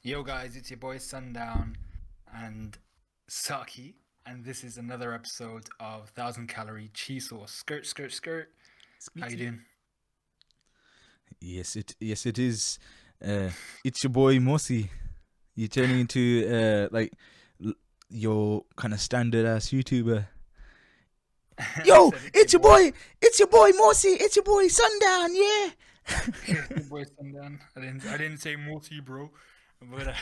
Yo guys, it's your boy Sundown and Saki, and this is another episode of 1000 Calorie Cheese Sauce. Skirt, skirt, skirt. How you Squeaky. doing? Yes it is. Uh, it's your boy Mosi. You're turning into l- your kind of standard ass YouTuber. I Yo, said it's your it's your boy. boy. It's your boy Mosi. It's your boy Sundown. Yeah. It's your boy Sundown. I didn't say multi, bro, but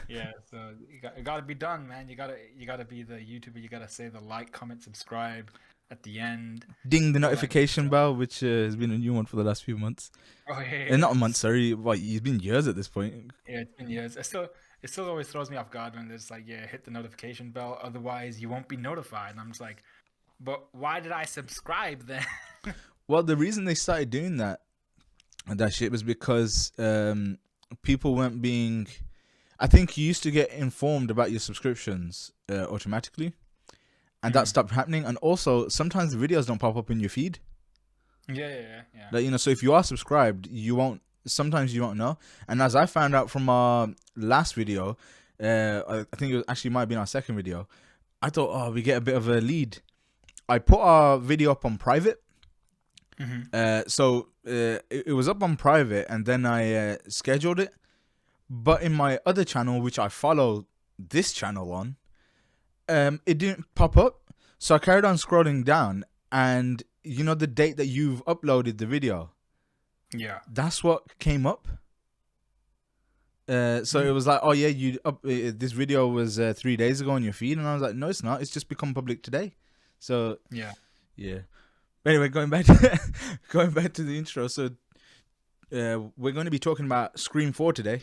yeah. So it gotta be done, man. You gotta be the YouTuber. You gotta say the like, comment, subscribe at the end, Ding the all that good notification stuff. bell, which has been a new one for the last few months. Oh yeah, Not a yeah. month, sorry. What? It's been years at this point. Yeah, it's been years. It still always throws me off guard when there's like, yeah, hit the notification bell, otherwise you won't be notified. And I'm just like, but why did I subscribe then? Well, the reason they started doing that shit was because people weren't being. I think you used to get informed about your subscriptions automatically, and that Mhm. stopped happening. And also, sometimes the videos don't pop up in your feed. Yeah, yeah, yeah, yeah. So if you are subscribed, you won't. Sometimes you won't know. And as I found out from our last video, I think it actually might have been our second video. I thought, oh, we get a bit of a lead. I put our video up on private. Hmm. It was up on private, and then I scheduled it. But in my other channel, which I follow this channel on, it didn't pop up. So I carried on scrolling down, and you know the date that you've uploaded the video, Yeah. that's what came up. So it Mm. was like, oh yeah, you up this video was 3 days ago on your feed, and I was like, no, it's not. It's just become public today. So Yeah. yeah. But anyway, going back to going back to the intro. So we're going to be talking about Scream 4 today.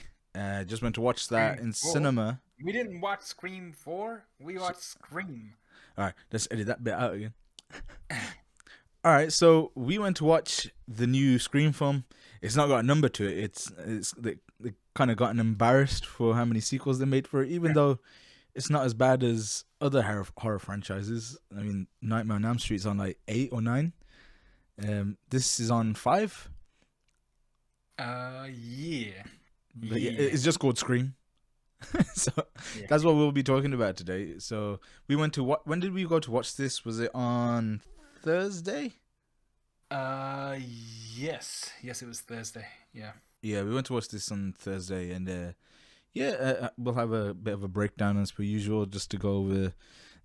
Just went to watch that Scream in 4. cinema. We didn't watch Scream 4. We So, watched Scream. all right, let's edit that bit out again. All right, so we went to watch the new Scream film. It's not got a number to it. It's they kind of gotten embarrassed for how many sequels they made for it, even though it's not as bad as other horror franchises. I mean, Nightmare on Elm Street's on like 8 or 9. This is on 5. Yeah. But yeah, Yeah. it's just called Scream. So Yeah. that's what we'll be talking about today. So we went to what? When did we go to watch this? Was it on Thursday? Yes. Yes, it was Thursday. Yeah. Yeah, we went to watch this on Thursday, and we'll have a bit of a breakdown as per usual, just to go over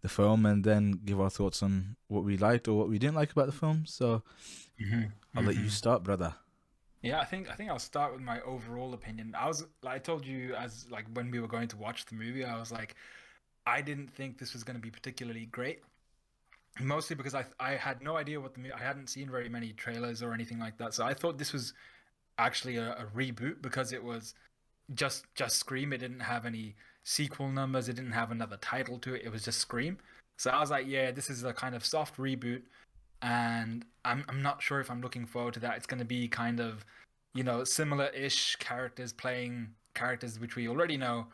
the film and then give our thoughts on what we liked or what we didn't like about the film. So Hmm. I'll let you Hmm. start, brother. Yeah, I think I'll start with my overall opinion. I was like I told you as like when we were going to watch the movie, I was like I didn't think this was going to be particularly great. Mostly because I had no idea what I hadn't seen very many trailers or anything like that. So I thought this was actually a reboot because it was just Scream. It didn't have any sequel numbers. It didn't have another title to it. It was just Scream. So I was like, yeah, this is a kind of soft reboot, and I'm not sure if I'm looking forward to that. It's going to be kind of, similar-ish characters playing characters which we already know,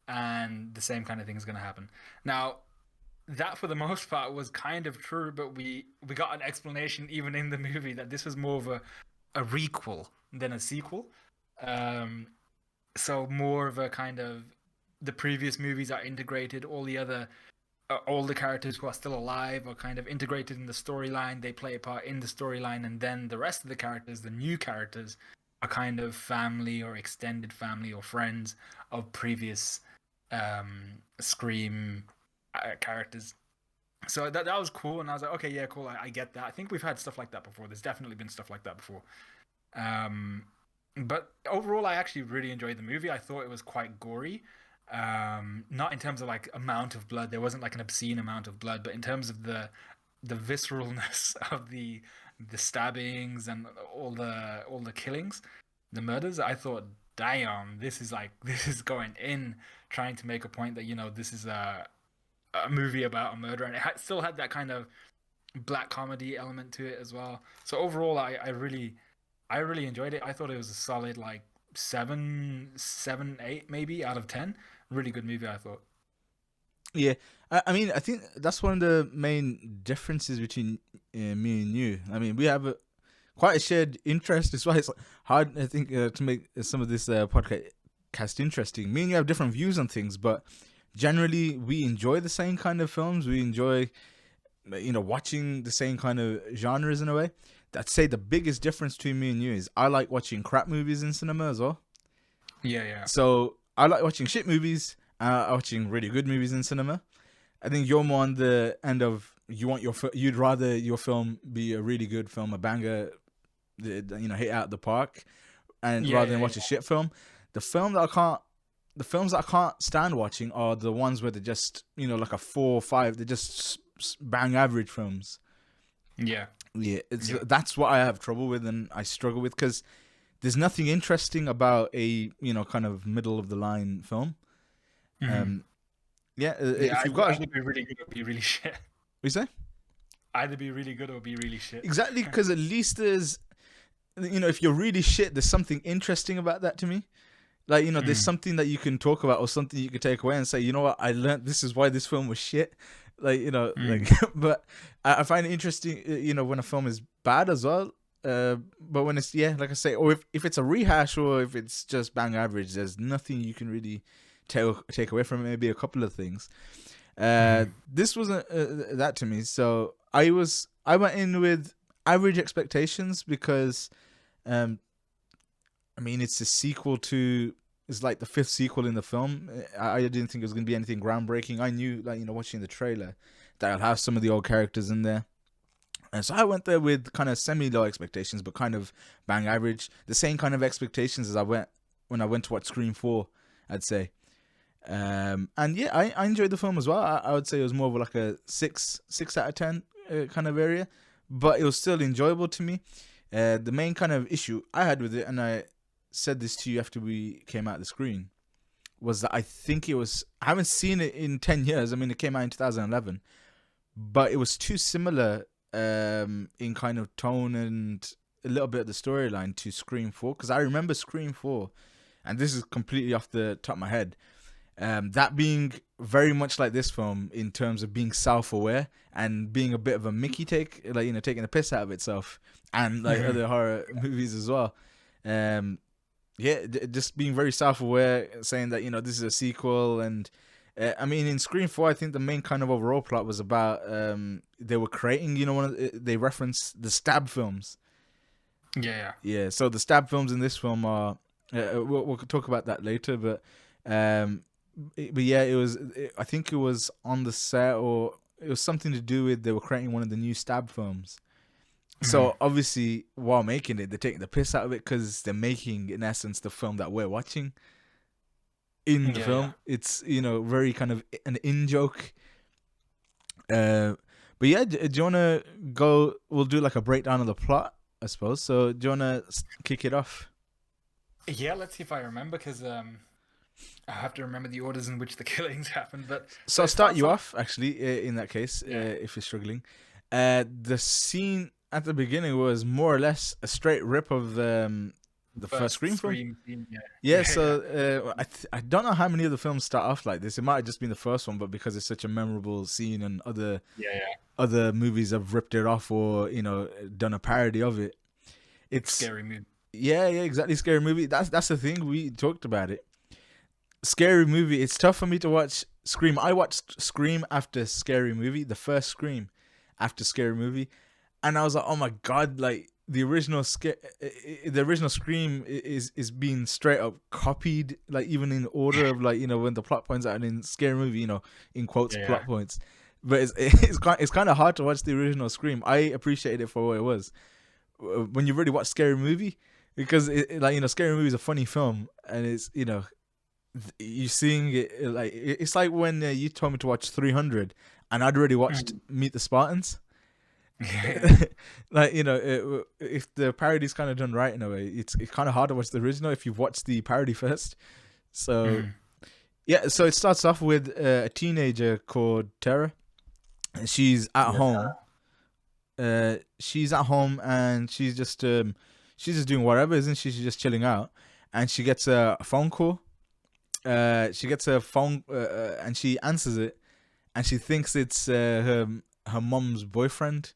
and the same kind of thing is going to happen. Now, that for the most part was kind of true, but we got an explanation even in the movie that this was more of a requel than a sequel. Um, so more of a kind of the previous movies are integrated, all the characters who are still alive are kind of integrated in the storyline. They play a part in the storyline, and then the rest of the characters, the new characters, are kind of family or extended family or friends of previous Scream characters. So that was cool, and I was like, okay, yeah, cool. I get that. I think we've had stuff like that before. There's definitely been stuff like that before. Um, but overall, I actually really enjoyed the movie. I thought it was quite gory. Not in terms of like amount of blood. There wasn't like an obscene amount of blood, but in terms of the visceralness of the stabbings and all the killings, the murders, I thought, damn, this is like this is going in, trying to make a point that this is a movie about a murder, and still had that kind of black comedy element to it as well. So overall, I really enjoyed it. I thought it was a solid like 7, 8 maybe out of 10. Really good movie, I thought. Yeah, I mean, I think that's one of the main differences between me and you. I mean, we have quite a shared interest. That's why it's hard, I think, to make some of this podcast interesting. Me and you have different views on things, but generally we enjoy the same kind of films. We enjoy, watching the same kind of genres in a way. I'd say the biggest difference between me and you is I like watching crap movies in cinema as well. Yeah, yeah. So I like watching shit movies, watching really good movies in cinema. I think you're more on the end of you'd rather your film be a really good film, a banger, hit out the park, and Yeah, rather than yeah, watch a shit film. The film that I can't, the films that I can't stand watching are the ones where they're just like a 4 or 5. They're just bang average films. yeah. Yeah, Yeah. that's what I have trouble with and I struggle with because there's nothing interesting about a kind of middle of the line film. Hmm. Um, yeah, Yeah, if you've got, either be really good or be really shit. what you say? Either be really good or be really shit. Exactly, because at least there's, if you're really shit, there's something interesting about that to me. Like, there's Mm. something that you can talk about or something you could take away and say, you know what, I learned this is why this film was shit. Like, Mm. but I find it interesting, when a film is bad as well. But when it's, yeah, like I say, or if it's a rehash or if it's just bang average, there's nothing you can really take away from it. Maybe a couple of things. Mhm. This wasn't that to me. So I went in with average expectations because, um, I mean, it's a sequel to. It's like the 5th sequel in the film. I didn't think it was going to be anything groundbreaking. I knew, like, watching the trailer, that I'll have some of the old characters in there. And so I went there with kind of semi-low expectations, but kind of bang average. The same kind of expectations as when I went to watch Scream 4, I'd say. And yeah, I enjoyed the film as well. I would say it was more of like a 6 out of 10 kind of area, but it was still enjoyable to me. The main kind of issue I had with it, and I said this to you after we came out of the screen, was that I think I haven't seen it in 10 years. I mean, it came out in 2011, but it was too similar in kind of tone and a little bit of the storyline to Scream 4. Because I remember Scream 4, and this is completely off the top of my head, that being very much like this film in terms of being self-aware and being a bit of a Mickey take, like, taking the piss out of itself, and like Mhm. other horror movies as well. Yeah, just being very self-aware, saying that this is a sequel, and I mean, in Scream 4, I think the main kind of overall plot was about they were creating, they reference the stab films. Yeah, yeah. Yeah, so the stab films in this film are, we'll talk about that later, um, but yeah, I think it was on the set, or it was something to do with they were creating one of the new stab films. Mhm. So obviously, while making it, they're taking the piss out of it because they're making, in essence, the film that we're watching. In the Yeah, yeah. film, it's very kind of an in joke. Uh, but yeah, do you wanna go? We'll do like a breakdown of the plot, I suppose. So do you wanna kick it off? Yeah, let's see if I remember, because I have to remember the orders in which the killings happened. But So so I'll it start starts you off. off actually. In that case, Yeah. if you're struggling, the scene at the beginning was more or less a straight rip of the first First Scream film. scream scene. Yeah. Yeah, Yeah, yeah. so I don't know how many of the films start off like this. It might have just been the first one, but because it's such a memorable scene and Yeah, yeah. other movies have ripped it off or done a parody of it. It's Scary movie. yeah, exactly. Scary movie. That's the thing, we talked about it. Scary movie. It's tough for me to watch Scream. I watched Scream after Scary Movie, the first Scream after Scary Movie, and I was like, oh my god, like the original Scream is being straight up copied, like even in order of, like, when the plot points out, and in Scary Movie, in quotes, Yeah, yeah. plot points. But it's kind of hard to watch the original Scream. I appreciated it for what it was. When you really watch Scary Movie, because like, Scary Movie is a funny film, and it's, you seeing it, like, it's like when you told me to watch 300 and I'd already watched Mhm. Meet the Spartans. Yeah, Like, if the parody's kind of done right in a way, it's kind of hard to watch the original if you've watched the parody first. yeah. So Mhm. yeah, so it starts off with a teenager called Tara, and she's at Yeah. home. She's at home and she's just doing whatever, isn't she? She's just chilling out, and she gets a phone call. She gets a phone, and she answers it, and she thinks it's her mom's boyfriend,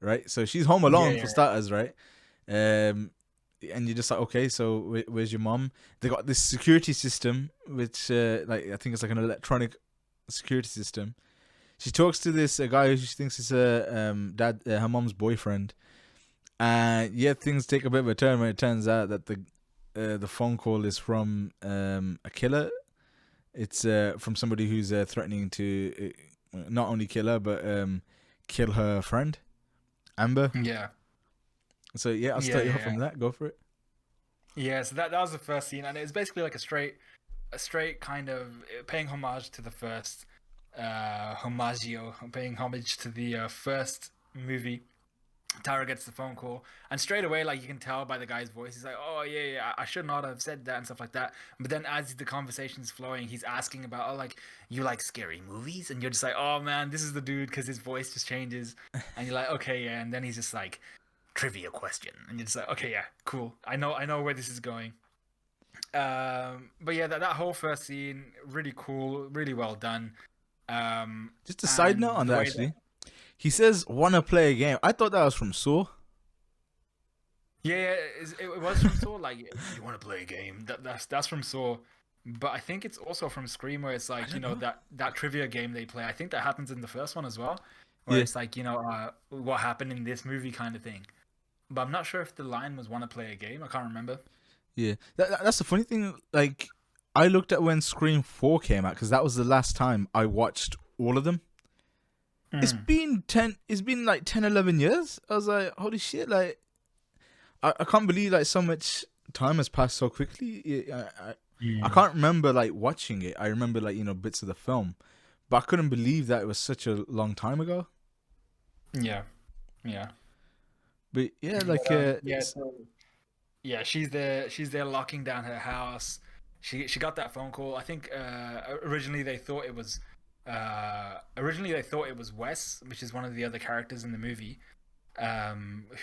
right? So she's home Yeah, alone for yeah. starters, right? Um, and you're just like, okay, so where's your mom? They got this security system, which like I think it's like an electronic security system. She talks to this guy who she thinks is her mom's boyfriend, and yeah, things take a bit of a turn when it turns out that the phone call is from a killer. It's from somebody who's threatening to not only kill her but kill her friend Amber. Yeah. So yeah, I'll Yeah, start you yeah, off yeah. from that. Go for it. Yeah, so that was the first scene, and it was basically like a straight kind of paying homage to the first homagio, paying homage to the first movie. Tara gets the phone call, and straight away, like you can tell by the guy's voice, he's like, "Oh yeah, yeah, I should not have said that," and stuff like that. But then, as the conversation's flowing, he's asking about, "Oh, like you like scary movies?" And you're just like, "Oh man, this is the dude," because his voice just changes, and you're like, "Okay, yeah." And then he's just like, "Trivia question," and you're just like, "Okay, yeah, cool. I know where this is going." But yeah, that whole first scene, really cool, really well done. Just a side note And on the that, way that actually. He says, "Wanna play a game?" I thought that was from Saw. Yeah, yeah, it was from Saw. Like, you want to play a game? That's from Saw, but I think it's also from Scream, where it's I like don't know. that trivia game they play. I think that happens in the first one as well, where Yeah, it's like what happened in this movie kind of thing. But I'm not sure if the line was "want to play a game." I can't remember. yeah. That's the funny thing. Like, I looked at when Scream 4 came out because that was the last time I watched all of them. It's Mm. been 10. It's been like 10, 11 years. I was like, holy shit! Like, I can't believe like so much time has passed so quickly. I Mm. can't remember like watching it. I remember like bits of the film, but I couldn't believe that it was such a long time ago. Yeah, yeah. But yeah, But like yeah. So yeah, she's there locking down her house. She got that phone call. I think originally they thought it was Wes, which is one of the other characters in the movie,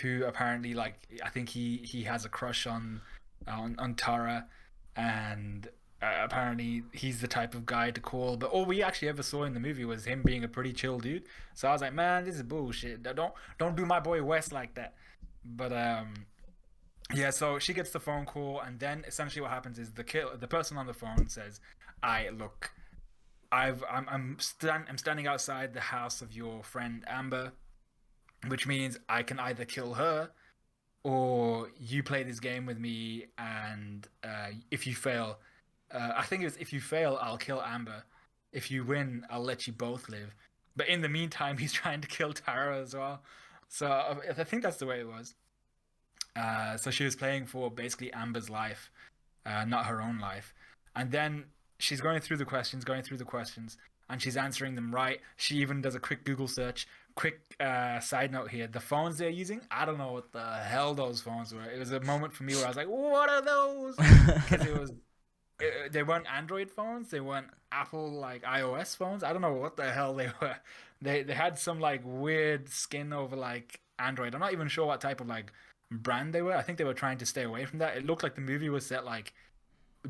who apparently, like, I think he has a crush on Tara, and apparently he's the type of guy to call. But all we actually ever saw in the movie was him being a pretty chill dude. So I was like, man, this is bullshit. Don't do my boy Wes like that. But yeah, so she gets the phone call, and then essentially what happens is the person on the phone says, "I look, I'm standing outside the house of your friend Amber, which means I can either kill her or you play this game with me, and if you fail, I think it's if you fail, I'll kill Amber. If you win, I'll let you both live. But in the meantime, he's trying to kill Tara as well. So I think that's the way it was. So she was playing for basically Amber's life, not her own life. And then she's going through the questions, and she's answering them right. She even does a quick Google search. Quick side note here: the phones they're using, I don't know what the hell those phones were. It was a moment for me where I was like, "What are those?" Because they weren't Android phones. They weren't Apple like iOS phones. I don't know what the hell they were. They had some like weird skin over like Android. I'm not even sure what type of like brand they were. I think they were trying to stay away from that. It looked like the movie was set like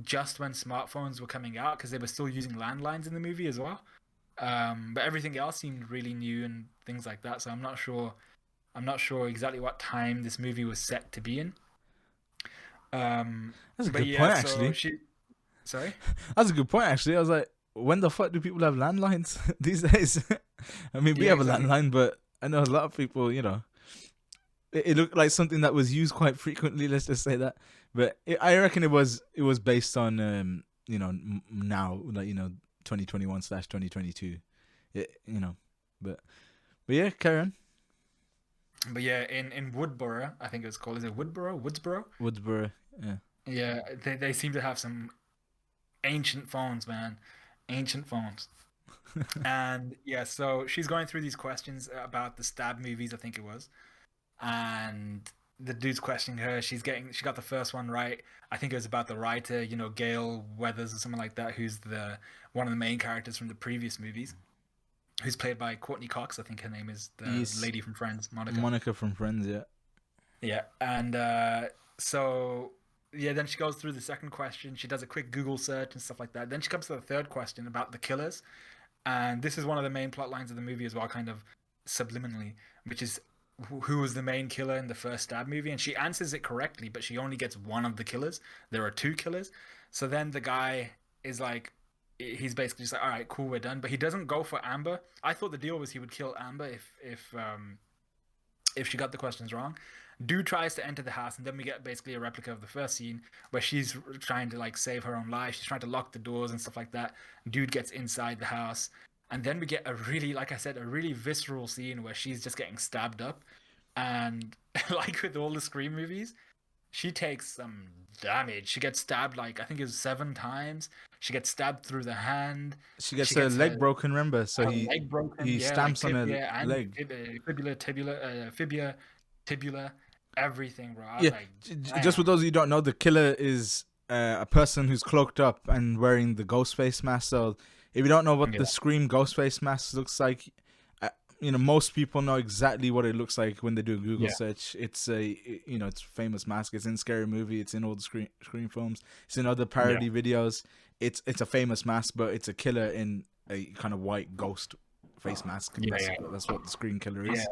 just when smartphones were coming out because they were still using landlines in the movie as well. But everything else seemed really new and things like that. So I'm not sure. I'm not sure exactly what time this movie was set to be in. Um, that's a but good yeah, point so actually. she. Sorry. That's a good point actually. I was like, when the fuck do people have landlines these days? I mean, we Yeah, have a exactly. landline, but I know a lot of people. It looked like something that was used quite frequently. Let's just say that. But I reckon it was based on now, like 2021/2022. But but yeah, carry on. But yeah, in Woodborough, I think it was called. Is it Woodborough? Woodsboro? Woodsboro. Yeah. Yeah, they seem to have some ancient phones, man. Ancient phones. And yeah, so she's going through these questions about the stab movies, I think it was. And the dude's questioning her. She got the first one right. I think it was about the writer, Gail Weathers or something like that, who's the one of the main characters from the previous movies, who's played by Courtney Cox. I think her name is the Yes, lady from Friends, Monica. Monica from Friends. Yeah. Yeah, and so yeah, then she goes through the second question. She does a quick Google search and stuff like that. Then she comes to the third question about the killers, and this is one of the main plot lines of the movie as well, kind of subliminally, which is who was the main killer in the first Stab movie, and she answers it correctly, but she only gets one of the killers. There are two killers. So then the guy is like, he's basically just like, all right, cool, we're done. But he doesn't go for Amber. I thought the deal was he would kill Amber if she got the questions wrong. Dude tries to enter the house, and then we get basically a replica of the first scene where she's trying to like save her own life. She's trying to lock the doors and stuff like that. Dude gets inside the house, and then we get a really, like I said, a really visceral scene where she's just getting stabbed up, and like with all the Scream movies, she takes some damage. She gets stabbed like I think it was 7 times. She gets stabbed through the hand. She She gets her gets leg broken. Remember, so her leg broken. he Yeah, like stamps on her tibia and leg. fibula, tibula, everything, bro. I Yeah, was like, just for damn. those of you who don't know, the killer is a person who's cloaked up and wearing the ghost face mask. So if you don't know what Yeah, the Scream ghost face mask looks like, most people know exactly what it looks like when they do a Google yeah, search. It's it's a famous mask. It's in Scary Movie. It's in all the Scream films. It's in other yeah, parody videos. It's a famous mask, but it's a killer in a kind of white ghost face mask. yeah, That's yeah. that's what the Scream killer Yeah, is.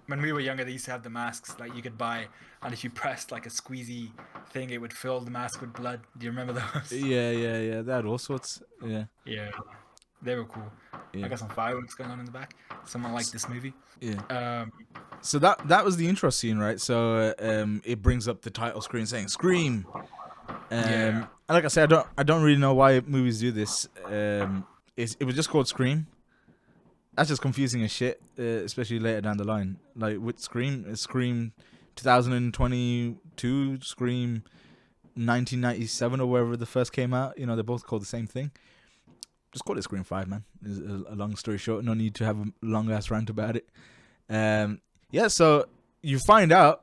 when we were younger, they used to have the masks like you could buy, and if you pressed like a squeezy thing, it would fill the mask with blood. Do you remember those? Yeah. They had all sorts. Yeah, Yeah, they were cool. I yeah, got some fireworks going on in the back. Someone liked this movie. yeah. Um, So that was the intro scene, right? So it brings up the title screen saying "Scream." yeah, And like I said, I don't really know why movies do this. It was just called Scream. That's just confusing as shit, especially later down the line. Like with Scream, Scream 2022, Scream 1997 or wherever the first came out. They're both called the same thing. Just call it Scream 5, man. Is a long story short. No need to have a long ass rant about it. Yeah, so you find out.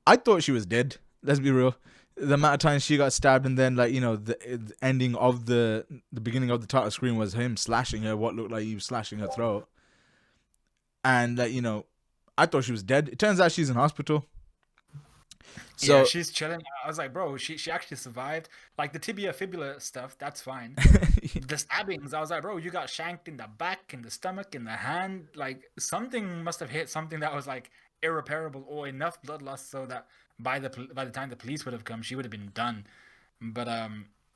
I thought she was dead. Let's be real. The amount of times she got stabbed, and then the ending of the beginning of the title screen was him slashing her. What looked like he was slashing her throat, and I thought she was dead. It turns out she's in hospital. yeah. So She's chilling. I was like, bro, she actually survived. Like the tibia fibula stuff, that's fine. The stabbings, I was like, bro, you got shanked in the back, in the stomach, in the hand. Like something must have hit something that was like irreparable or enough blood loss so that by the time the police would have come, she would have been done. But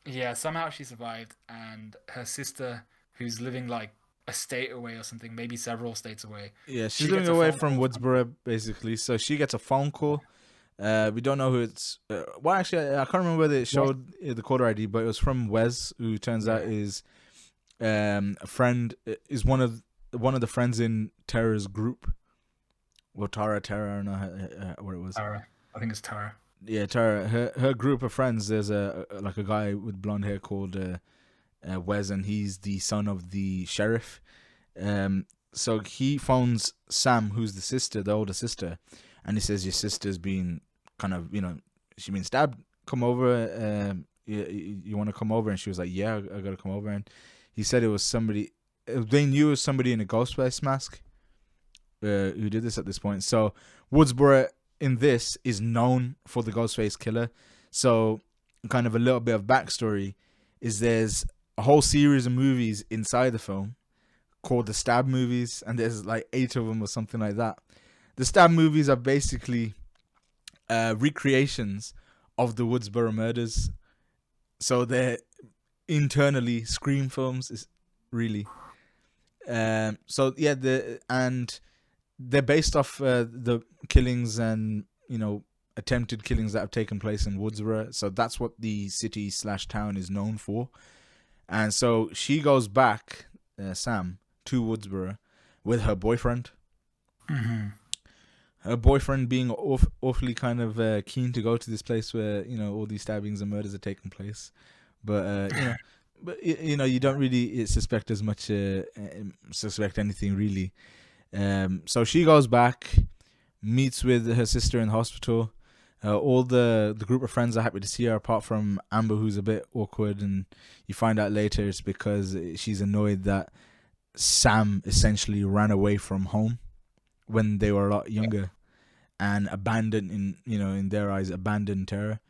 yeah, somehow she survived, and her sister, who's living like a state away or something, maybe several states away, yeah, she's she living gets a away phone from call from Woodsboro basically. So she gets a phone call. We don't know who it's. Well, actually, I can't remember whether it Wes. showed the caller ID, but it was from Wes, who turns out Yeah, is a friend. Is one of the friends in Tara's group. Well, Tara, I don't know what it was. Tara. I think it's Tara. Yeah, Tara. Her group of friends. There's like a guy with blonde hair called Wes, and he's the son of the sheriff. So he phones Sam, who's the older sister, and he says your sister's been kind of, she's been stabbed. Come over. You want to come over? And she was like, yeah, I gotta come over. And he said it was somebody. They knew it was somebody in a ghost face mask who did this at this point. So Woodsboro in this is known for the Ghostface killer. So kind of a little bit of backstory is there's a whole series of movies inside the film called the Stab movies, and there's like 8 of them or something like that. The Stab movies are basically recreations of the Woodsboro murders. So they're internally Scream films, is really. So yeah, they're based off the killings and attempted killings that have taken place in Woodsboro. So that's what the city/town is known for. And so she goes back, Sam, to Woodsboro with her boyfriend. Mm-hmm. Her boyfriend being awfully kind of keen to go to this place where all these stabbings and murders are taking place, but you don't really suspect as much, suspect anything really. So she goes back, meets with her sister in the hospital. All the group of friends are happy to see her, apart from Amber, who's a bit awkward, and you find out later it's because she's annoyed that Sam essentially ran away from home when they were a lot younger and abandoned, in their eyes, abandoned Tara.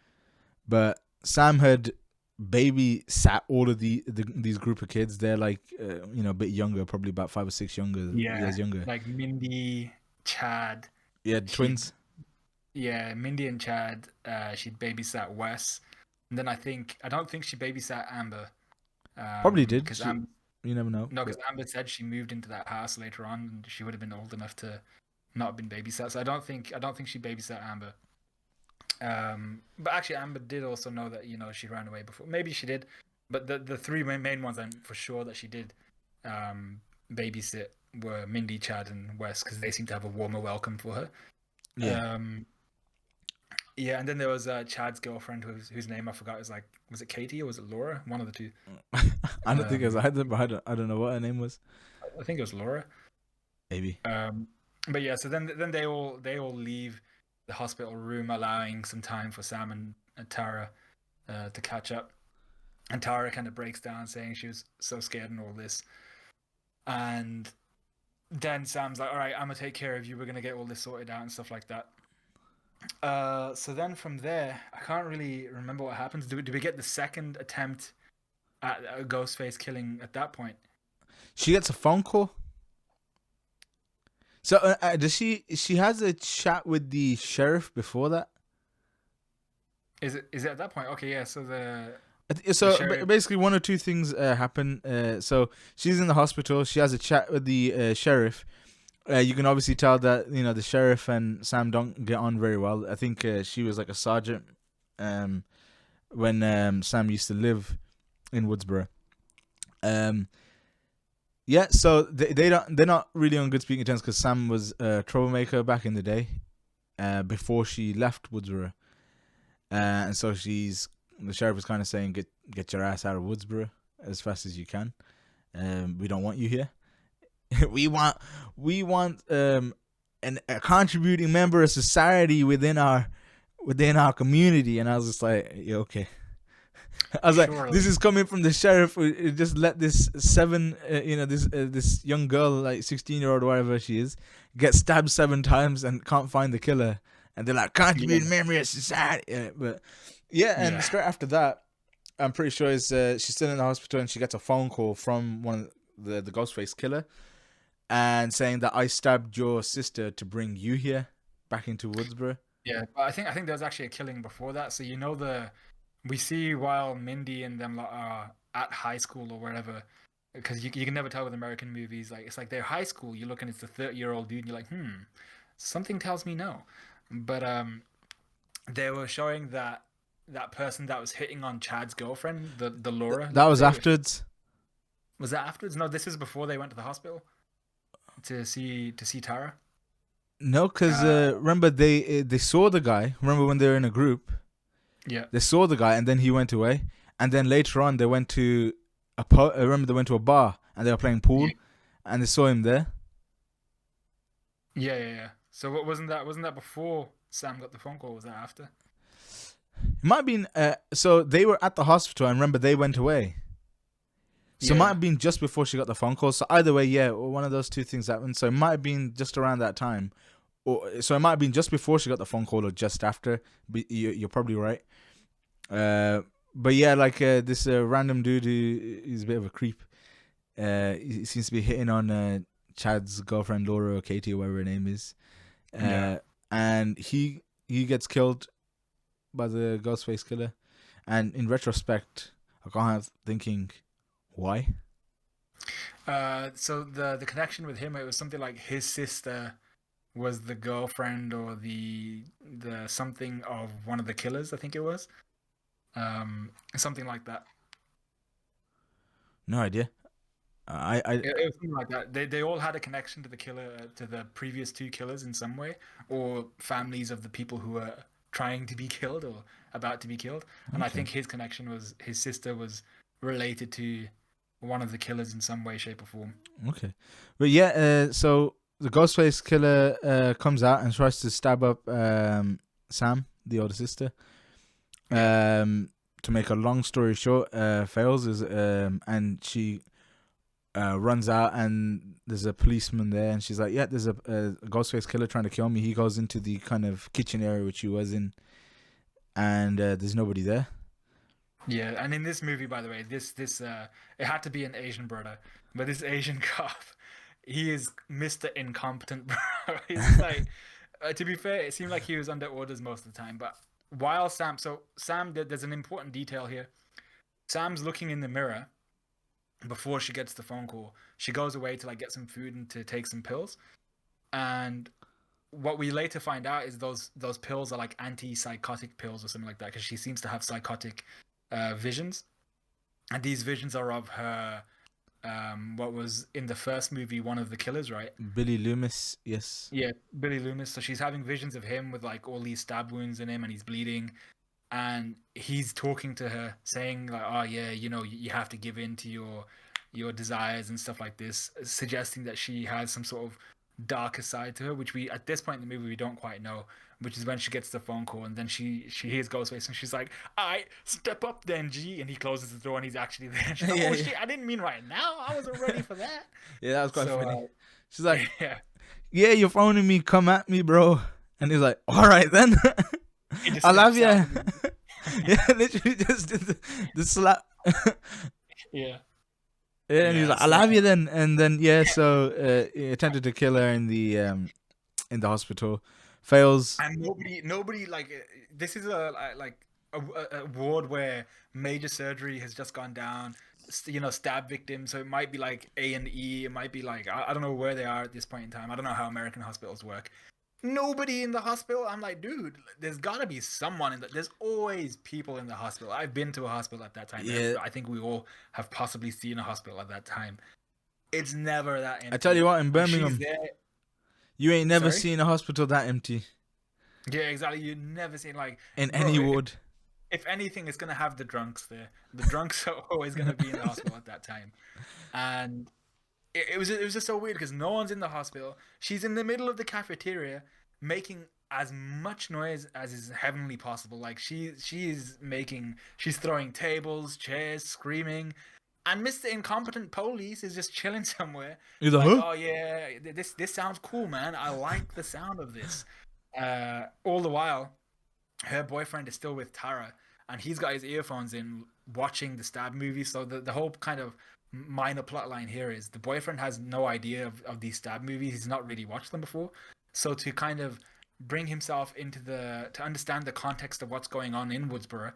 But Sam had babysat all of these group of kids. They're like a bit younger, probably about 5 or 6 Yeah, years younger. like Mindy, Chad. Yeah, the She twins. Yeah, Mindy and Chad. She'd babysat Wes, and then I don't think she babysat Amber. Probably did. Because She, you never know. no, But because Amber said she moved into that house later on, and she would have been old enough to not have been babysat. So I don't think she babysat Amber. But actually, Amber did also know that she ran away before. Maybe she did, but the three main ones I'm for sure that she did um, babysit were Mindy, Chad, and Wes because they seem to have a warmer welcome for her. yeah, Um, yeah, and then there was Chad's girlfriend whose name I forgot. Was it Katie or was it Laura? One of the two. I don't think it was Um, either, but I don't know what her name was. I think it was Laura. Maybe. Um, but yeah, so then they all leave the hospital room, allowing some time for Sam and Tara to catch up. And Tara kind of breaks down, saying she was so scared and all this. And then Sam's like, "All right, I'm gonna take care of you. We're gonna get all this sorted out and stuff like that." So then from there, I can't really remember what happens. Do we get the second attempt at a Ghostface killing at that point? She gets a phone call. So does she? She has a chat with the sheriff before that. Is it at that point? Okay, yeah. So the So sheriff, basically, one or two things happen. So she's in the hospital. She has a chat with the sheriff. You can obviously tell that the sheriff and Sam don't get on very well. I think she was like a sergeant um, when Sam used to live in Woodsboro. Um, yeah, so they're not really on good speaking terms because Sam was a troublemaker back in the day, before she left Woodsboro, and so the sheriff was kind of saying get your ass out of Woodsboro as fast as you can. We don't want you here. we want a contributing member of society within our community. And I was just like, yeah, okay. I was like, this surely, is coming from the sheriff who just let this this young girl, like 16-year-old or whatever she is, get stabbed 7 times and can't find the killer. And they're like, yeah, contributing memory of society. Yeah, but yeah, and yeah, straight after that, I'm pretty sure she's still in the hospital and she gets a phone call from one of the Ghostface killer and saying that I stabbed your sister to bring you here back into Woodsboro. yeah. But I think there was actually a killing before that. So we see while Mindy and them are at high school or whatever, because you can never tell with American movies. Like it's like they're high school. You look and it's a 30-year-old dude. And you're like, something tells me no. But they were showing that person that was hitting on Chad's girlfriend, the Laura, That let's was say, afterwards. was that afterwards? No, this is before they went to the hospital to see Tara. No, because Uh, remember they saw the guy. Remember when they were in a group, yeah, they saw the guy and then he went away. And then later on they went to a pub. Remember they went to a bar and they were playing pool, yeah, and they saw him there. yeah, yeah, yeah. So what wasn't that before Sam got the phone call? Was that after? It might have been. So they were at the hospital and remember they went away. So it might Yeah, have been just before she got the phone call. So either way, yeah, one of those two things happened. So it might have been just around that time, or so it might have been just before she got the phone call or just after. But you're probably right. Uh, but yeah, like this random dude who is a bit of a creep. He seems to be hitting on Chad's girlfriend Laura or Katie or whatever her name is. yeah. And he gets killed by the Ghostface killer. And in retrospect, I can't help thinking, why? So the connection with him, it was something like his sister was the girlfriend or the something of one of the killers. I think it was something like that. No idea. I It was something like that. They all had a connection to the killer, to the previous two killers in some way, or families of the people who were trying to be killed or about to be killed. And I okay. think his connection was his sister was related to one of the killers in some way, shape, or form. Okay. But yeah, so the Ghostface killer comes out and tries to stab up Sam, the older sister. Yeah, To make a long story short, fails and she runs out and there's a policeman there and she's like, yeah, there's a Ghostface killer trying to kill me. He goes into the kind of kitchen area which he was in, and there's nobody there. yeah. And in this movie, by the way, this it had to be an Asian brother, but this Asian cop, he is Mr. Incompetent, bro. He's like, To be fair, it seemed like he was under orders most of the time. But while Sam, there's an important detail here. Sam's looking in the mirror before she gets the phone call. She goes away to like get some food and to take some pills. And what we later find out is those pills are like antipsychotic pills or something like that because she seems to have psychotic visions, and these visions are of her what was in the first movie one of the killers, right? Billy Loomis, yes. Yeah, Billy Loomis. So she's having visions of him with like all these stab wounds in him, and he's bleeding, and he's talking to her, saying like, "Oh yeah, you know, you have to give in to your desires and stuff like this," suggesting that she has some sort of darker side to her, which we at this point in the movie we don't quite know. Which is when she gets the phone call, and then she hears Ghostface, and she's like, "All right, step up, then, G." And he closes the door, and he's actually there. And she's like, Yeah, "Oh yeah. shit, I didn't mean right now. I wasn't ready for that." Yeah, that was quite So funny. She's like, yeah, "Yeah, you're phoning me. Come at me, bro." And he's like, "All right then." he just I love steps out. you. Yeah, literally just did the slap. Yeah, Yeah, and he's yeah. like, "I love you then." And then yeah, so he attempted to kill her in the hospital, fails. And nobody like this is a like a ward where major surgery has just gone down. You know, stab victim. So it might be like A&E. It might be like I don't know where they are at this point in time. I don't know how American hospitals work. Nobody in the hospital. I'm like, dude, there's gotta be someone in the. There's always people in the hospital. I've been to a hospital at that time. Yeah, I think we all have possibly seen a hospital at that time. It's never that I tell you empty. what, in And she's Birmingham, there. you ain't never Sorry. seen a hospital that empty Yeah, exactly. You never seen like, in bro. any ward. If anything, it's gonna have the drunks there. The drunks are always gonna be in the hospital at that time, and it was just so weird because no one's in the hospital. She's in the middle of the cafeteria making as much noise as is heavenly possible. Like she's throwing tables, chairs, screaming, and Mister Incompetent Police is just chilling somewhere. He's like, Like, huh? oh yeah, this sounds cool, man. I like the sound of this. All the while, her boyfriend is still with Tara, and he's got his earphones in watching the stab movie. So the whole kind of minor plot line here is the boyfriend has no idea of these stab movies. He's not really watched them before. So to kind of bring himself into to understand the context of what's going on in Woodsboro,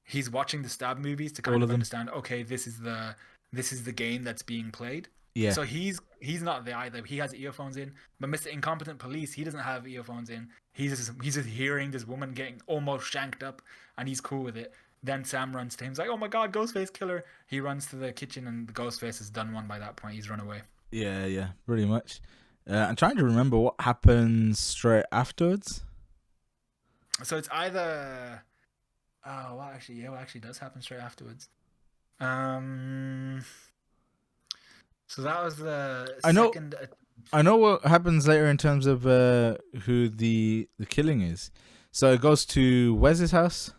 he's watching the stab movies to All kind of of them. understand, okay, this is the game that's being played. Yeah, So he's not there either. He has earphones in, but Mr. Incompetent Police, he doesn't have earphones in. He's just hearing this woman getting almost shanked up, and he's cool with it. Then Sam runs to him. He's like, "Oh my God, Ghostface killer!" He runs to the kitchen, and the Ghostface has done one by that point. He's run away. yeah, yeah, pretty much. I'm trying to remember what happens straight afterwards. So it's either what actually does happen straight afterwards. Um, so that was the I know, second. I know what happens later in terms of who the killing is. So it goes to Wes's house.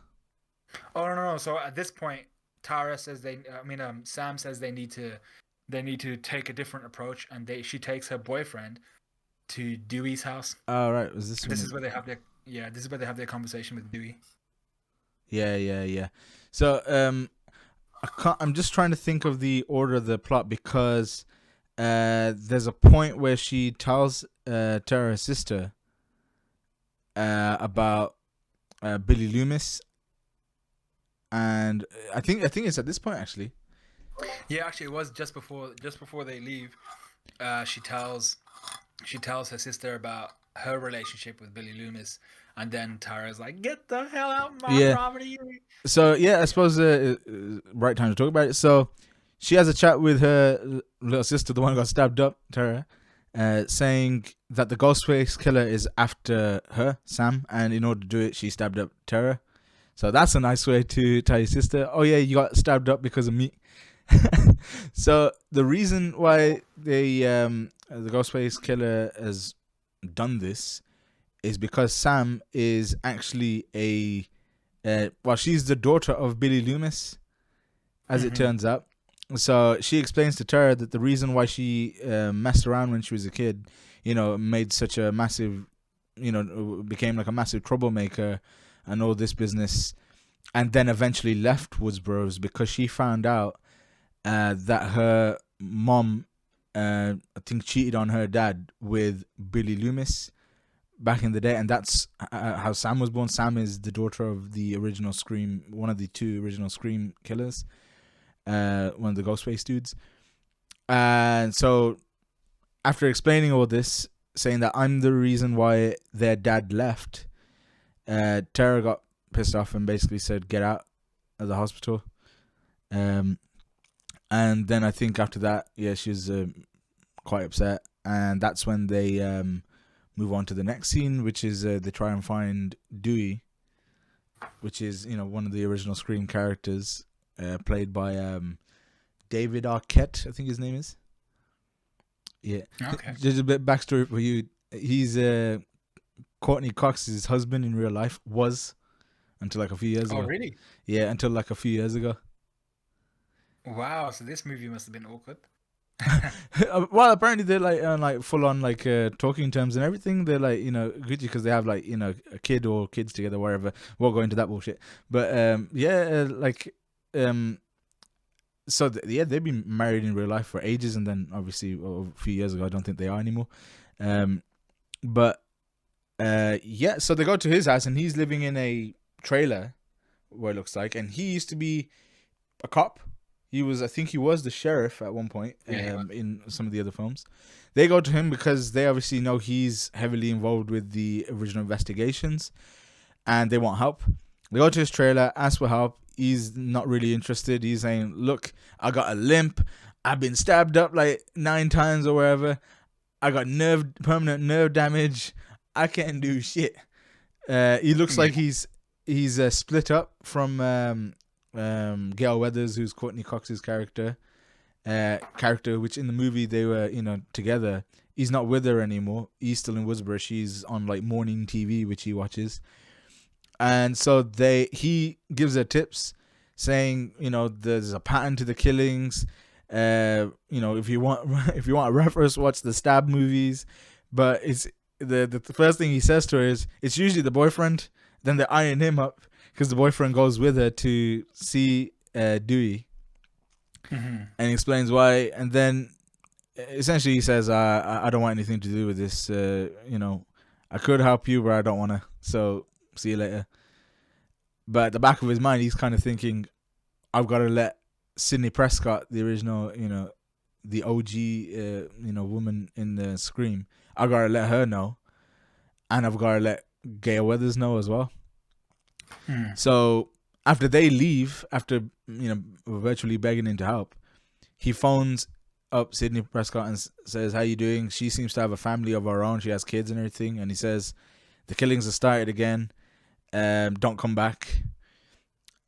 Oh no. So at this point, Tara says Sam says they need to take a different approach, and she takes her boyfriend to Dewey's house. Oh right, was this This one? is where they have their conversation with Dewey. Yeah, yeah, yeah. So I'm just trying to think of the order of the plot because there's a point where she tells Tara's sister about Billy Loomis, and I think it's at this point actually. Yeah, actually, it was just before they leave. She tells her sister about her relationship with Billy Loomis, and then Tara's like, "Get the hell out of my Yeah. property!" So yeah, I suppose right time to talk about it. So she has a chat with her little sister, the one who got stabbed up, Tara, saying that the Ghostface killer is after her, Sam, and in order to do it, she stabbed up Tara. So that's a nice way to tell your sister, "Oh yeah, you got stabbed up because of me." So the reason why the Ghostface killer has done this is because Sam is actually she's the daughter of Billy Loomis, as it Mhm. turns out. So she explains to Tara that the reason why she messed around when she was a kid, made such a massive, became like a massive troublemaker and all this business, and then eventually left Woodsboro because she found out that her mom, I think, cheated on her dad with Billy Loomis, back in the day, and that's how Sam was born. Sam is the daughter of the original Scream, one of the two original Scream killers, one of the Ghostface dudes. And so, after explaining all this, saying that I'm the reason why their dad left, Tara got pissed off and basically said, "Get out of the hospital." And then I think after that, yeah, she's quite upset, and that's when they move on to the next scene, which is they try and find Dewey, which is one of the original Scream characters, played by David Arquette, I think his name is. Yeah. Okay. Just a bit backstory for you. He's Courtney Cox's husband in real life, was until like a few years Oh, ago. really? Yeah, until like a few years ago. Wow. So this movie must have been awkward. Well, apparently they're like full on like talking terms and everything. They're like Gucci because they have like a kid or kids together, wherever. We'll go into that bullshit. But so yeah, they've been married in real life for ages, and then obviously a few years ago, I don't think they are anymore. But yeah, so they go to his house, and he's living in a trailer, what it looks like, and he used to be a cop. I think he was the sheriff at one point in some of the other films. They go to him because they obviously know he's heavily involved with the original investigations, and they want help. They go to his trailer, ask for help. He's not really interested. He's saying, "Look, I got a limp. I've been stabbed up like 9 times or whatever. I got permanent nerve damage. I can't do shit." He looks like he's split up from Gail Weathers, who's Courtney Cox's character, which in the movie they were together. He's not with her anymore. He's still in Woodsboro. She's on like morning TV, which he watches. And so he gives her tips, saying, there's a pattern to the killings. If you want a reference, watch the Stab movies. But it's the first thing he says to her is, it's usually the boyfriend. Then they iron him up because the boyfriend goes with her to see Dewey, and he explains why. And then essentially he says, I don't want anything to do with this. I could help you, but I don't want to. So see you later. But at the back of his mind, he's kind of thinking, I've got to let Sidney Prescott, the original, the OG, woman in the Scream, I've got to let her know. And I've got to let Gail Weathers know as well. So after they leave, after virtually begging him to help, he phones up Sidney Prescott and says, "How you doing?" She seems to have a family of her own. She has kids and everything. And he says, "The killings have started again. Don't come back."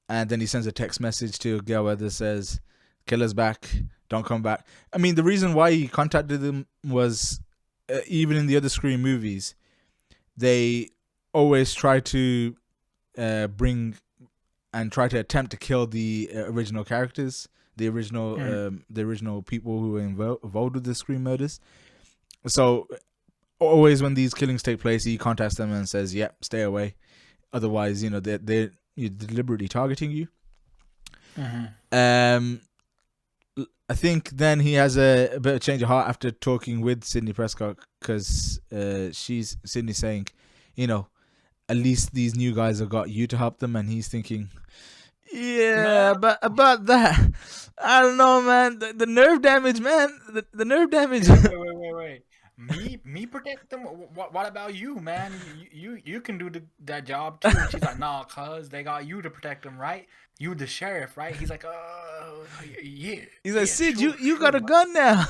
And then he sends a text message to Gail Weathers, says, "Killer's back. Don't come back." I mean, the reason why he contacted them was even in the other Scream movies, they always try to bring and try to attempt to kill the original characters, the original people who were involved with the Scream murders. So always when these killings take place, he contacts them and says, "Yep, stay away. Otherwise, they're deliberately targeting you." I think then he has a bit of change of heart after talking with Sidney Prescott, because Sidney saying, at least these new guys have got you to help them, and he's thinking, yeah, but about that, I don't know, man. The nerve damage, man. The nerve damage. Wait. Me protect them? What about you, man? You can do that job too. And she's like, "Nah, cuz they got you to protect them, right? You the sheriff, right?" He's like, yeah." He's like, "Sid, sure, you got a gun now.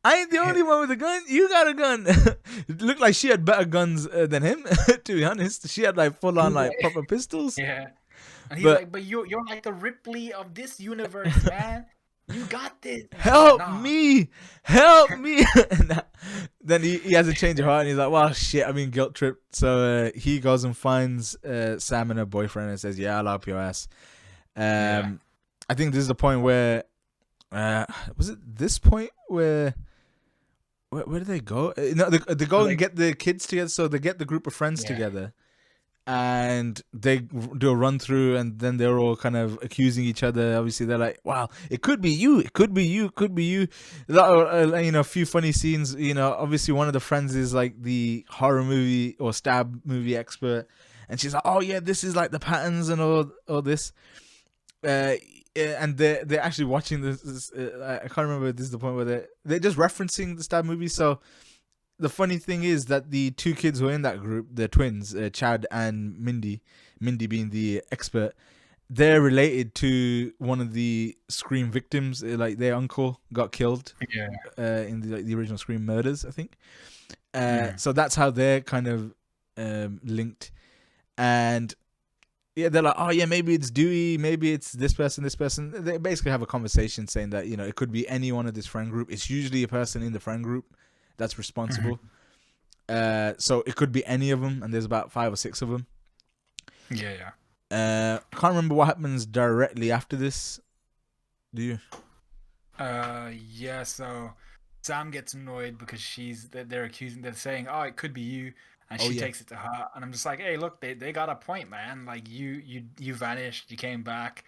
I ain't the only one with a gun. You got a gun." It looked like she had better guns than him, to be honest. She had like full on like proper pistols. Yeah. And he's like, "But you're like the Ripley of this universe, man. You got this. Help me. And then he has a change of heart, and he's like, "Well, shit, I've been guilt tripped." So he goes and finds Sam and her boyfriend and says, "Yeah, I'll help your ass." I think this is the point where was it this point where do they go? No, they go and get the kids together. So they get the group of friends together, and they do a run through, and then they're all kind of accusing each other. Obviously, they're like, "Wow, it could be you, it could be you, it could be you." A few funny scenes. Obviously, one of the friends is like the horror movie or stab movie expert, and she's like, "Oh yeah, this is like the patterns and all this." And they're actually watching this. I can't remember. This is the point where they're just referencing the stab movie. So the funny thing is that the two kids who are in that group, the twins, Chad and Mindy being the expert, they're related to one of the Scream victims. Like their uncle got killed Yeah. in the original Scream murders, I think. Mm. So that's how they're kind of linked. And yeah, they're like, oh yeah, maybe it's Dewey, maybe it's this person, this person. They basically have a conversation saying that it could be anyone of this friend group. It's usually a person in the friend group that's responsible. So it could be any of them, and there's about 5 or 6 of them. Yeah. Can't remember what happens directly after this. Do you? Yeah. So Sam gets annoyed because they're saying, "Oh, it could be you," and Oh she yeah. takes it to heart. And I'm just like, "Hey, look, they got a point, man. Like you vanished, you came back.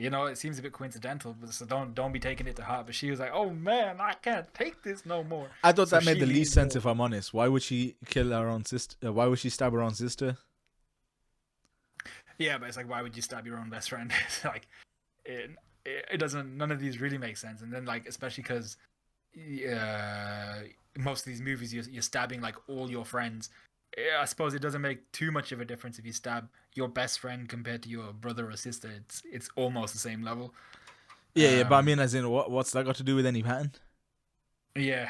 It seems a bit coincidental, but so don't be taking it to heart." But she was like, "Oh man, I can't take this no more." I thought So that made she the least leaves. sense, if I'm honest. Why would she kill her own sister? Why would she stab her own sister? Yeah, but it's like, why would you stab your own best friend? It's like, it doesn't. None of these really make sense. And then like, especially because most of these movies, you're stabbing like all your friends. I suppose it doesn't make too much of a difference if you stab your best friend compared to your brother or sister. It's almost the same level. Yeah, but I mean, as in, what's that got to do with any pattern? Yeah,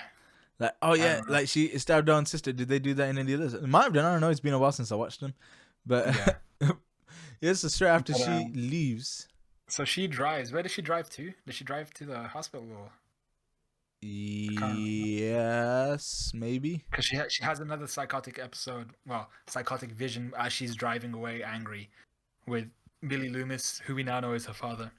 Like, oh I yeah, don't know. like she stabbed her own sister. Did they do that in any others? It might have done. I don't know. It's been a while since I watched them, Yeah, but yeah, so straight after but she leaves. so she drives. Where does she drive to? Does she drive to the hospital or I can't remember. Yes, maybe. Because she has another psychotic episode, well, psychotic vision as she's driving away angry with Billy Loomis, who we now know is her father,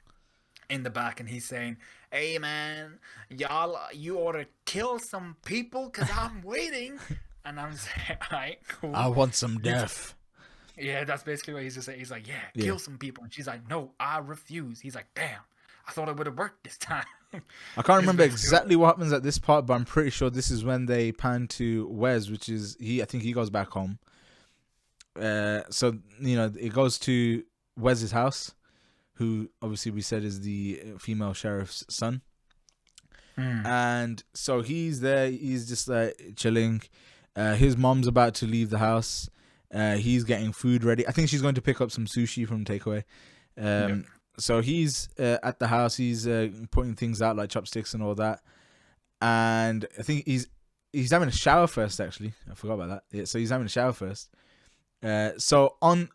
in the back, and he's saying, "Hey man, you ought to kill some people because I'm waiting." And I'm saying, "Alright, I cool." want some You death. Yeah, that's basically what he's just saying. He's like, "Yeah, Yeah. kill some people," and she's like, "No, I refuse." He's like, "Damn, I thought it would have worked this time." I can't Is remember basically exactly what happens at this part, but I'm pretty sure this is when they pan to Wes, which is he. I think he goes back home. So it goes to Wes's house, who obviously we said is the female sheriff's son. Mm, And so he's there. He's just like chilling. His mom's about to leave the house. He's getting food ready. I think she's going to pick up some sushi from takeaway. yeah. So he's at the house. He's putting things out like chopsticks and all that. And I think he's having a shower first. Actually, I forgot about that. Yeah, so he's having a shower first. So on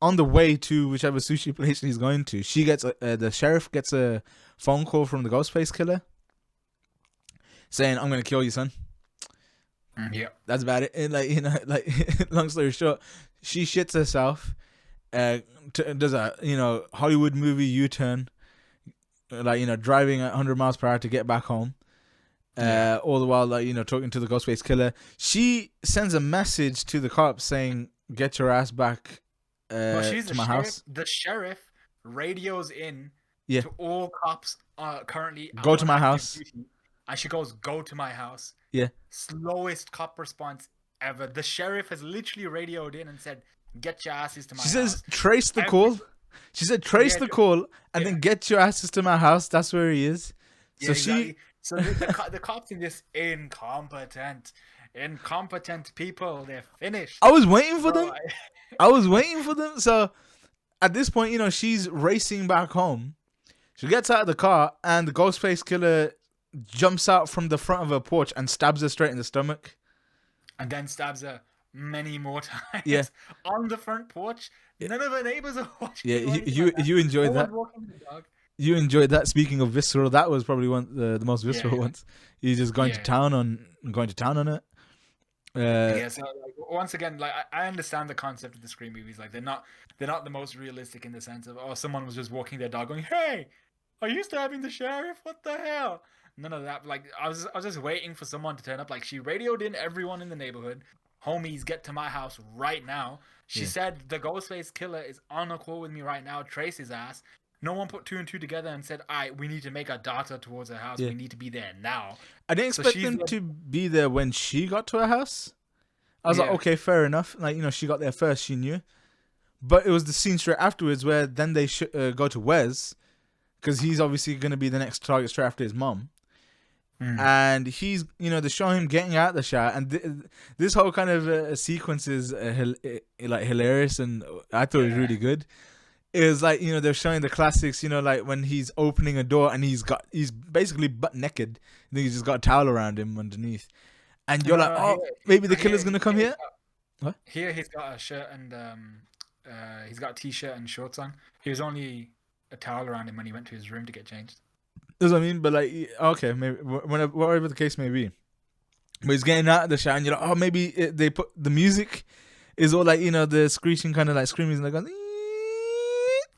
the way to whichever sushi place he's going to, the sheriff gets a phone call from the Ghostface killer saying, "I'm gonna kill you, son." Yeah. That's about it. And long story short, she shits herself. Does a Hollywood movie U-turn, driving at 100 miles per hour to get back home. Yeah. All the while, talking to the Ghostface killer. She sends a message to the cops saying, "Get your ass back Well, she's to the my sheriff. house." The sheriff radios in Yeah, to all cops currently go to on my active house. duty, and she goes, "Go to my house." Yeah, Slowest cop response ever. The sheriff has literally radioed in and said, "Get your asses to my she says, house." "Trace the Every call." She said, "Trace yeah, the call, and yeah, then get your asses to my house. That's where he is." yeah, So she, exactly. So the cops in this incompetent people, they're finished. I was waiting for Bro, them. I was waiting for them. So at this point, she's racing back home. She gets out of the car, and the Ghostface killer jumps out from the front of her porch and stabs her straight in the stomach. and then stabs her many more Yeah, times on the front porch. None of her neighbors are yeah. watching or You anything you, like that. you No enjoyed one's that. walking the dog. You enjoyed that. Speaking of visceral, that was probably one the most Yeah, visceral ones. He's just yeah, yeah. going to town on it. Yeah, so like, once again, like I understand the concept of the Scream movies. Like they're not the most realistic in the sense of someone was just walking their dog going, "Hey, are you stabbing the sheriff? What the hell?" None of that. Like I was just waiting for someone to turn up. Like she radioed in everyone in the neighborhood. homies, get to my house right now. She Yeah. said the Ghostface killer is on a call with me right now. Trace his ass. No one put two and two together and said, "All right, we need to make a data towards her house. Yeah. We need to be there now." I didn't So expect she's them like, to be there when she got to her house. I was like, yeah, okay, fair enough. Like, she got there first, she knew. But it was the scene straight afterwards where then they go to Wes, because he's obviously going to be the next target straight after his mom. mm, And he's, they show him getting out the shower, and this whole kind of sequence is like hilarious, and I thought it was yeah, really good. It was like, they're showing the classics, like when he's opening a door and he's basically butt naked, and he's just got a towel around him underneath, and you're no, like, no. oh, maybe the killer's gonna come Here, here. What? here he's got a shirt and he's got a t-shirt and shorts on. He was only a towel around him when he went to his room to get changed. That's what I mean. But like, okay, maybe whatever the case may be. But he's getting out of the shower, and you're like, oh, maybe they put the music is all like, the screeching kind of like screaming, like,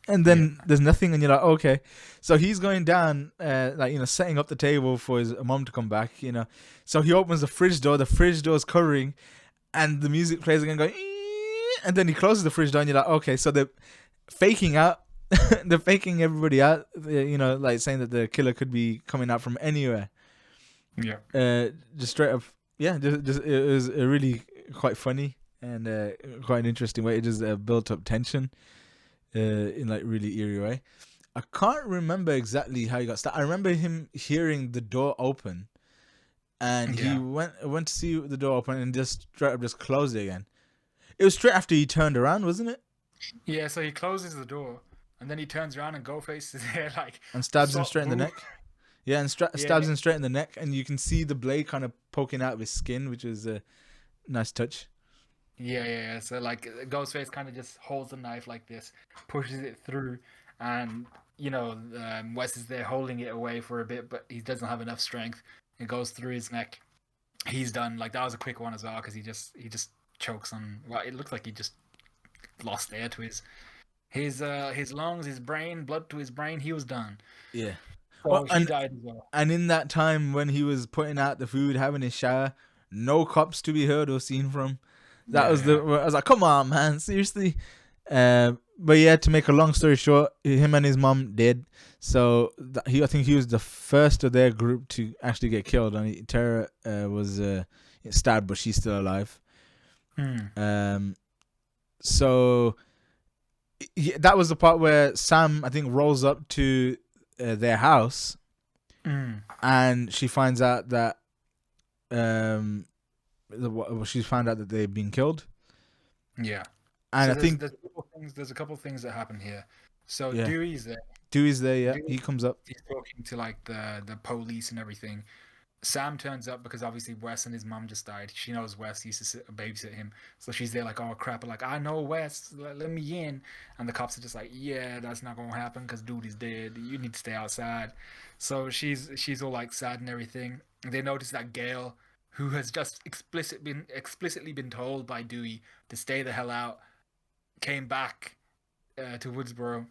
and Yeah, then there's nothing, and you're like, okay. So he's going down, like, setting up the table for his mom to come back, So he opens the fridge door. The fridge door is covering, and the music plays again, going, and then he closes the fridge door, and you're like, okay, so they're faking out. They're faking everybody out, like saying that the killer could be coming out from anywhere. yeah, Just straight up, yeah. Just it was really quite funny and quite an interesting way. It just built up tension in like really eerie way. I can't remember exactly how he got started. I remember him hearing the door open, and he yeah, went to see the door open and just straight up just closed it again. It was straight after he turned around, wasn't it? yeah. So he closes the door and then he turns around and Ghostface is there like, And stabs "What's him up, straight in the boo?" neck. Yeah, and Yeah, stabs him straight in the neck, and you can see the blade kind of poking out of his skin, which is a nice touch. yeah. So like Ghostface kind of just holds the knife like this, pushes it through, and Wes is there holding it away for a bit, but he doesn't have enough strength. It goes through his neck. He's done. Like that was a quick one as well because he just chokes on. Well, it looks like he just lost air to his lungs, his brain, blood to his brain. He was done. Yeah. So Well, he died as well. and in that time when he was putting out the food, having his shower, no cops to be heard or seen from. That was Yeah, I was like, come on, man, seriously. But yeah, to make a long story short, him and his mom did. So I think he was the first of their group to actually get killed. And Tara was stabbed, but she's still alive. yeah. So that was the part where Sam, I think, rolls up to their house, and she finds out that she found out that they've been killed, Yeah. and So I think there's a couple things that happen here. So yeah, Dewey's there. Dewey's there. Yeah, Dewey, he comes up. he's talking to like the police and everything. Sam turns up because obviously Wes and his mom just died. She knows Wes used to babysit him, so she's there like, oh crap, like I know Wes, let me in. And the cops are just like, yeah, that's not gonna happen because dude is dead. You need to stay outside. So she's all like sad and everything. And they notice that Gail, who has just explicitly been told by Dewey to stay the hell out, came back to Woodsboro.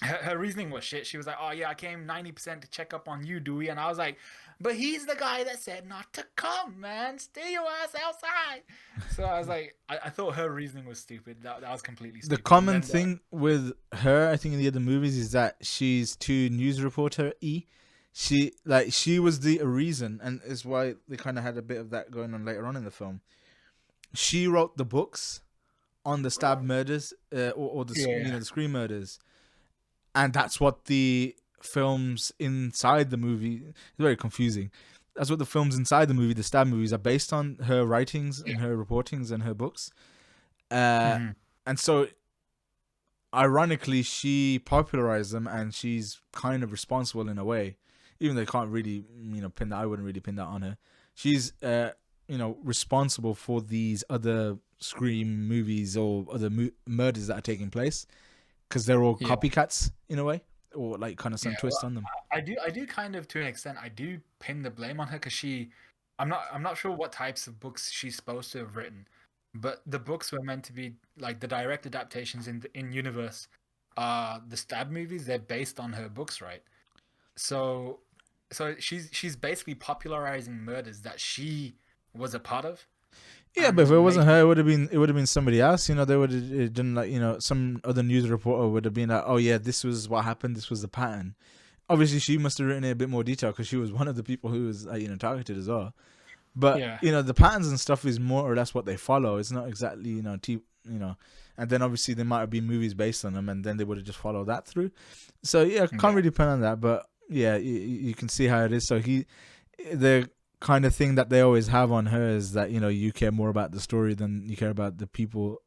Her reasoning was shit. She was like, "Oh yeah, I came 90% to check up on you, Dewey," and I was like, "But he's the guy that said not to come, man. Stay your ass outside." So I was like, I thought her reasoning was stupid. That was completely The stupid. And common then thing with her, I think, in the other movies is that she's too news reporter y. She was the reason, and is why they kind of had a bit of that going on later on in the film. She wrote the books on the stab murders, or the yeah, the screen murders, and that's what the films inside the movie. It's very confusing. That's what the films inside the movie, the stab movies, are based on her writings yeah, and her reportings and her books. Uh, hmm and so, ironically, she popularized them, and she's kind of responsible in a way, even though they can't really, pin that. I wouldn't really pin that on her. She's, responsible for these other Scream movies or other murders that are taking place, because they're all yeah, copycats in a way, or like kind of some yeah. twist Well, on them. I do kind of to an extent. I do pin the blame on her because I'm not sure what types of books she's supposed to have written, but the books were meant to be like the direct adaptations in universe. The stab movies, they're based on her books, right? So she's basically popularizing murders that she was a part of. Yeah, but if and it wasn't make her, it would have been somebody else. You know, they would have done like some other news reporter would have been like, oh yeah, this was what happened. This was the pattern. Obviously, she must have written it a bit more detail because she was one of the people who was targeted as well. But yeah. the patterns and stuff is more or less what they follow. It's not exactly and then obviously there might have been movies based on them, and then they would have just followed that through. So yeah, can't Yeah. really depend on that, but yeah, you can see how it is. So the kind of thing that they always have on her is that you care more about the story than you care about the people.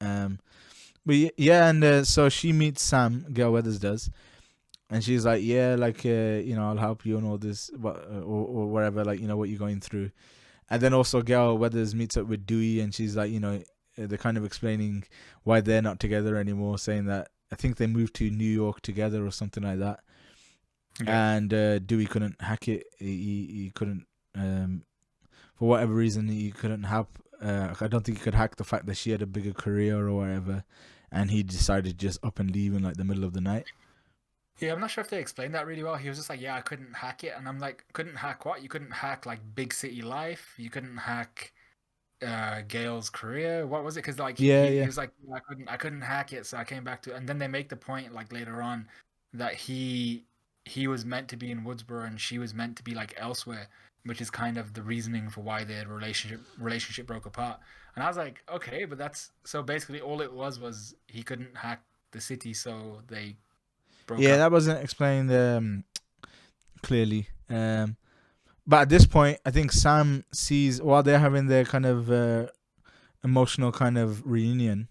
But yeah, and so she meets Sam. Gail Weathers does, and she's like, yeah, like I'll help you and all this, or whatever, like what you're going through. And then also Gail Weathers meets up with Dewey, and she's like, they're kind of explaining why they're not together anymore, saying that I think they moved to New York together or something like that. Yeah. And Dewey couldn't hack it. He couldn't, for whatever reason, he couldn't hack. I don't think he could hack the fact that she had a bigger career or whatever, and he decided to just up and leave in like the middle of the night. Yeah, I'm not sure if they explained that really well. He was just like, "Yeah, I couldn't hack it," and I'm like, "Couldn't hack what? You couldn't hack like big city life. You couldn't hack Gail's career. What was it? Because like Yeah, he yeah, was like, I couldn't hack it, so I came back to it." And then they make the point like later on that he was meant to be in Woodsboro and she was meant to be like elsewhere, which is kind of the reasoning for why their relationship broke apart. And I was like, okay, but that's so basically all it was he couldn't hack the city, so they broke yeah. up. That wasn't explained clearly. But at this point, I think Sam sees while they're having their kind of emotional kind of reunion.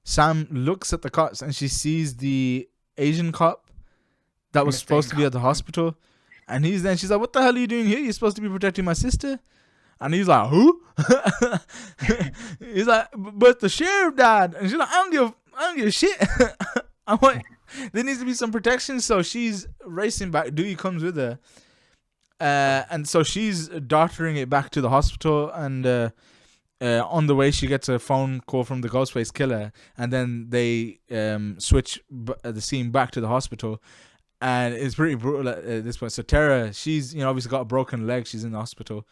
Sam looks at the cops and she sees the Asian cop that was Mr. supposed to be Income. at the hospital, and she's like, "What the hell are you doing here? You're supposed to be protecting my sister." And he's like, "Who?" He's like, "But the sheriff died," and she's like, "I don't give a shit." I'm like, there needs to be some protection, so she's racing back. Dewey comes with her, and so she's darting it back to the hospital, and on the way she gets a phone call from the Ghostface killer, and then they switch the scene back to the hospital, and it's pretty brutal at this point. So Tara, she's obviously got a broken leg. She's in the hospital.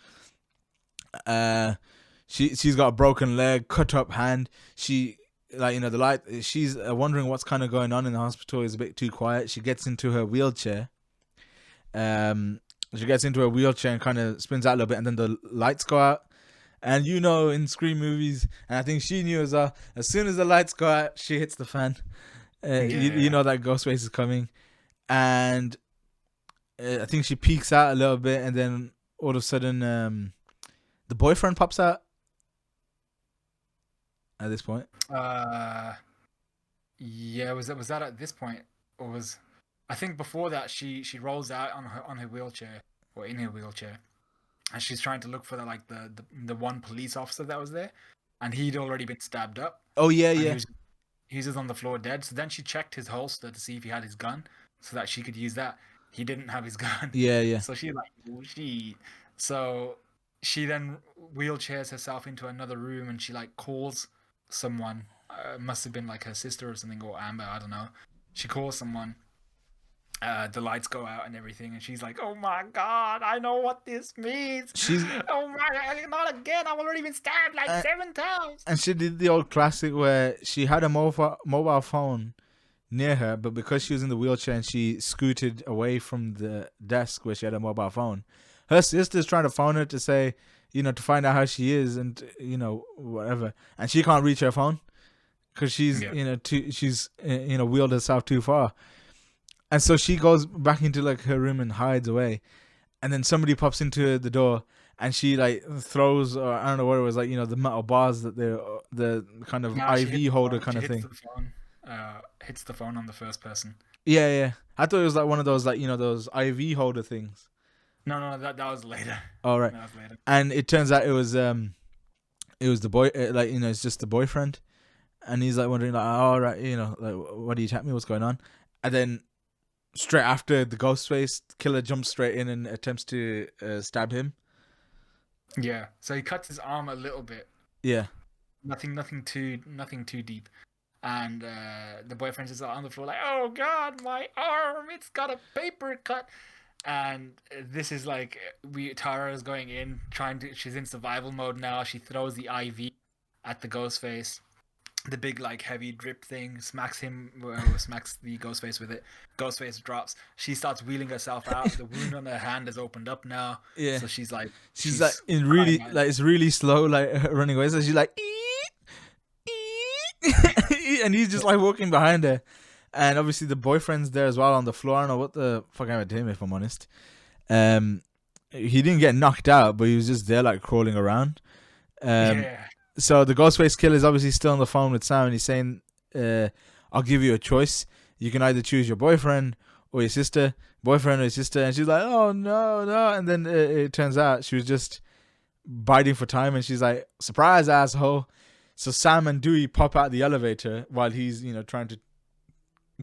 She's got a broken leg, cut up hand. She the light. She's wondering what's kind of going on in the hospital. Is a bit too quiet. She gets into her wheelchair. She gets into her wheelchair and kind of spins out a little bit, and then the lights go out. And in Scream movies, and I think she knew as well, as soon as the lights go out, she hits the fan. You Yeah. know that Ghostface is coming. And I think she peeks out a little bit, and then all of a sudden, the boyfriend pops out at this point. Yeah. Was that at this point, or was I think before that she rolls out on her wheelchair or in her wheelchair, and she's trying to look for the one police officer that was there, and he'd already been stabbed up, Oh, yeah, and he yeah. was he's just on the floor dead. So then she checked his holster to see if he had his gun, so that she could use that. He didn't have his gun, Yeah, yeah. so so she then wheelchairs herself into another room, and she like calls someone. Must have been like her sister or something, or Amber. I don't know. She calls someone. The lights go out and everything, and she's like, "Oh my god, I know what this means. She's Oh my, not again! I've already been stabbed like uh, 7 times." and she did the old classic where she had a mobile phone near her, but because she was in the wheelchair and she scooted away from the desk where she had a mobile phone, her sister's trying to phone her to say, to find out how she is and whatever, and she can't reach her phone because she's Yeah, she's wheeled herself too far, and so she goes back into like her room and hides away, and then somebody pops into the door. And she like throws, or I don't know what it was, like the metal bars that they're the kind of nah, she hits IV the holder phone. kind She of hits thing. the phone. Hits the phone on the first person. Yeah, yeah. I thought it was like one of those like those IV holder things. No, no, that was later. All right, That was later. and it turns out it was the boy, like it's just the boyfriend, and he's like wondering like, all right, like what are you chatting me? What's going on? And then straight after, the Ghostface killer jumps straight in and attempts to stab him. Yeah, so he cuts his arm a little bit. Yeah, Nothing too deep. And the boyfriend's just on the floor like, "Oh God, my arm! It's got a paper cut." And this is like we Tara is going in trying to. She's in survival mode now. She throws the IV at the Ghostface. The big like heavy drip thing smacks him, smacks the Ghostface with it. Ghostface drops. She starts wheeling herself out. The wound on her hand has opened up now, Yeah, so she's like she's like she's in crying really out. like it's really slow, like running away. So she's like, "Ee, ee," and he's just like walking behind her. And obviously the boyfriend's there as well on the floor. I don't know what the fuck happened to him, if I'm honest. Um, he didn't get knocked out, but he was just there like crawling around. Um, Yeah, so the Ghostface killer is obviously still on the phone with Sam, and he's saying, "I'll give you a choice. You can either choose your boyfriend or your sister, boyfriend or your sister." And she's like, "Oh no, no!" And then it turns out she was just biding for time, and she's like, "Surprise, asshole!" So Sam and Dewey pop out the elevator while he's trying to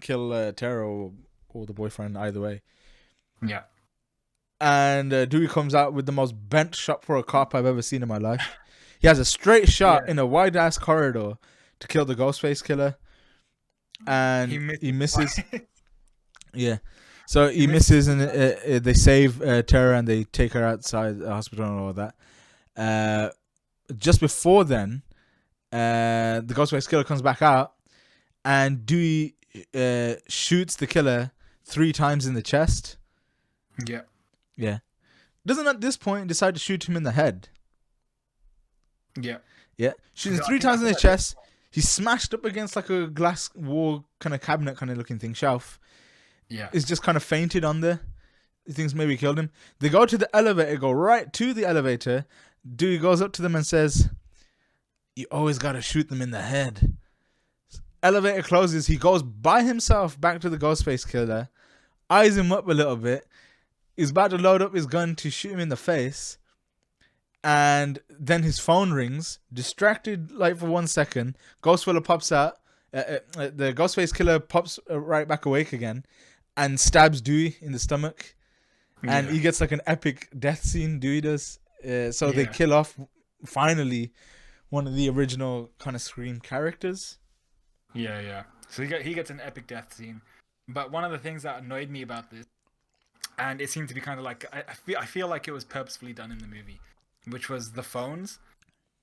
kill Tara or the boyfriend, either way. yeah, And Dewey comes out with the most bent shot for a cop I've ever seen in my life. He has a straight shot yeah. in a wide ass corridor to kill the Ghostface killer, He and misses he misses. twice. Yeah, so He he misses misses, two and times. they save Tara and they take her outside the hospital and all that. Uh, just before then, the Ghostface killer comes back out, and Dewey shoots the killer 3 times in the chest. Yeah, Yeah, doesn't at this point decide to shoot him in the head. yeah. Yeah, shoots him I three think I times in think the I did. chest. He's smashed up against like a glass wall kind of cabinet kind of looking thing, shelf. Yeah, Is just kind of fainted on there. He thinks maybe killed him. They go to the elevator, go right to the elevator. Dewey goes up to them and says, "You always gotta shoot them in the head." Elevator closes. He goes by himself back to the Ghostface killer, eyes him up a little bit. He's about to load up his gun to shoot him in the face, and then his phone rings. Distracted, like for 1 second, Ghostfella pops out. The Ghostface killer pops right back awake again, and stabs Dewey in the stomach. And yeah, he gets like an epic death scene. Dewey does. So they yeah, kill off finally one of the original kind of Scream characters. yeah, yeah. So he gets an epic death scene. But one of the things that annoyed me about this, and it seemed to be kind of like I feel like it was purposefully done in the movie, which was the phones.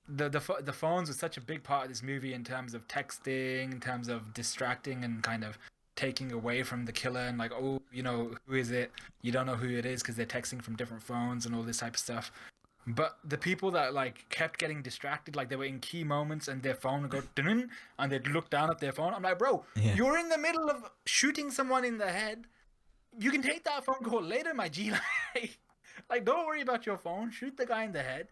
The phones was such a big part of this movie in terms of texting, in terms of distracting and kind of taking away from the killer and like, oh, who is it? You don't know who it is because they're texting from different phones and all this type of stuff. But the people that like kept getting distracted, like they were in key moments and their phone would go dun and they'd look down at their phone. I'm like, bro, Yeah. you're in the middle of shooting someone in the head. You can take that phone call later, my G. Like, don't worry about your phone. Shoot the guy in the head.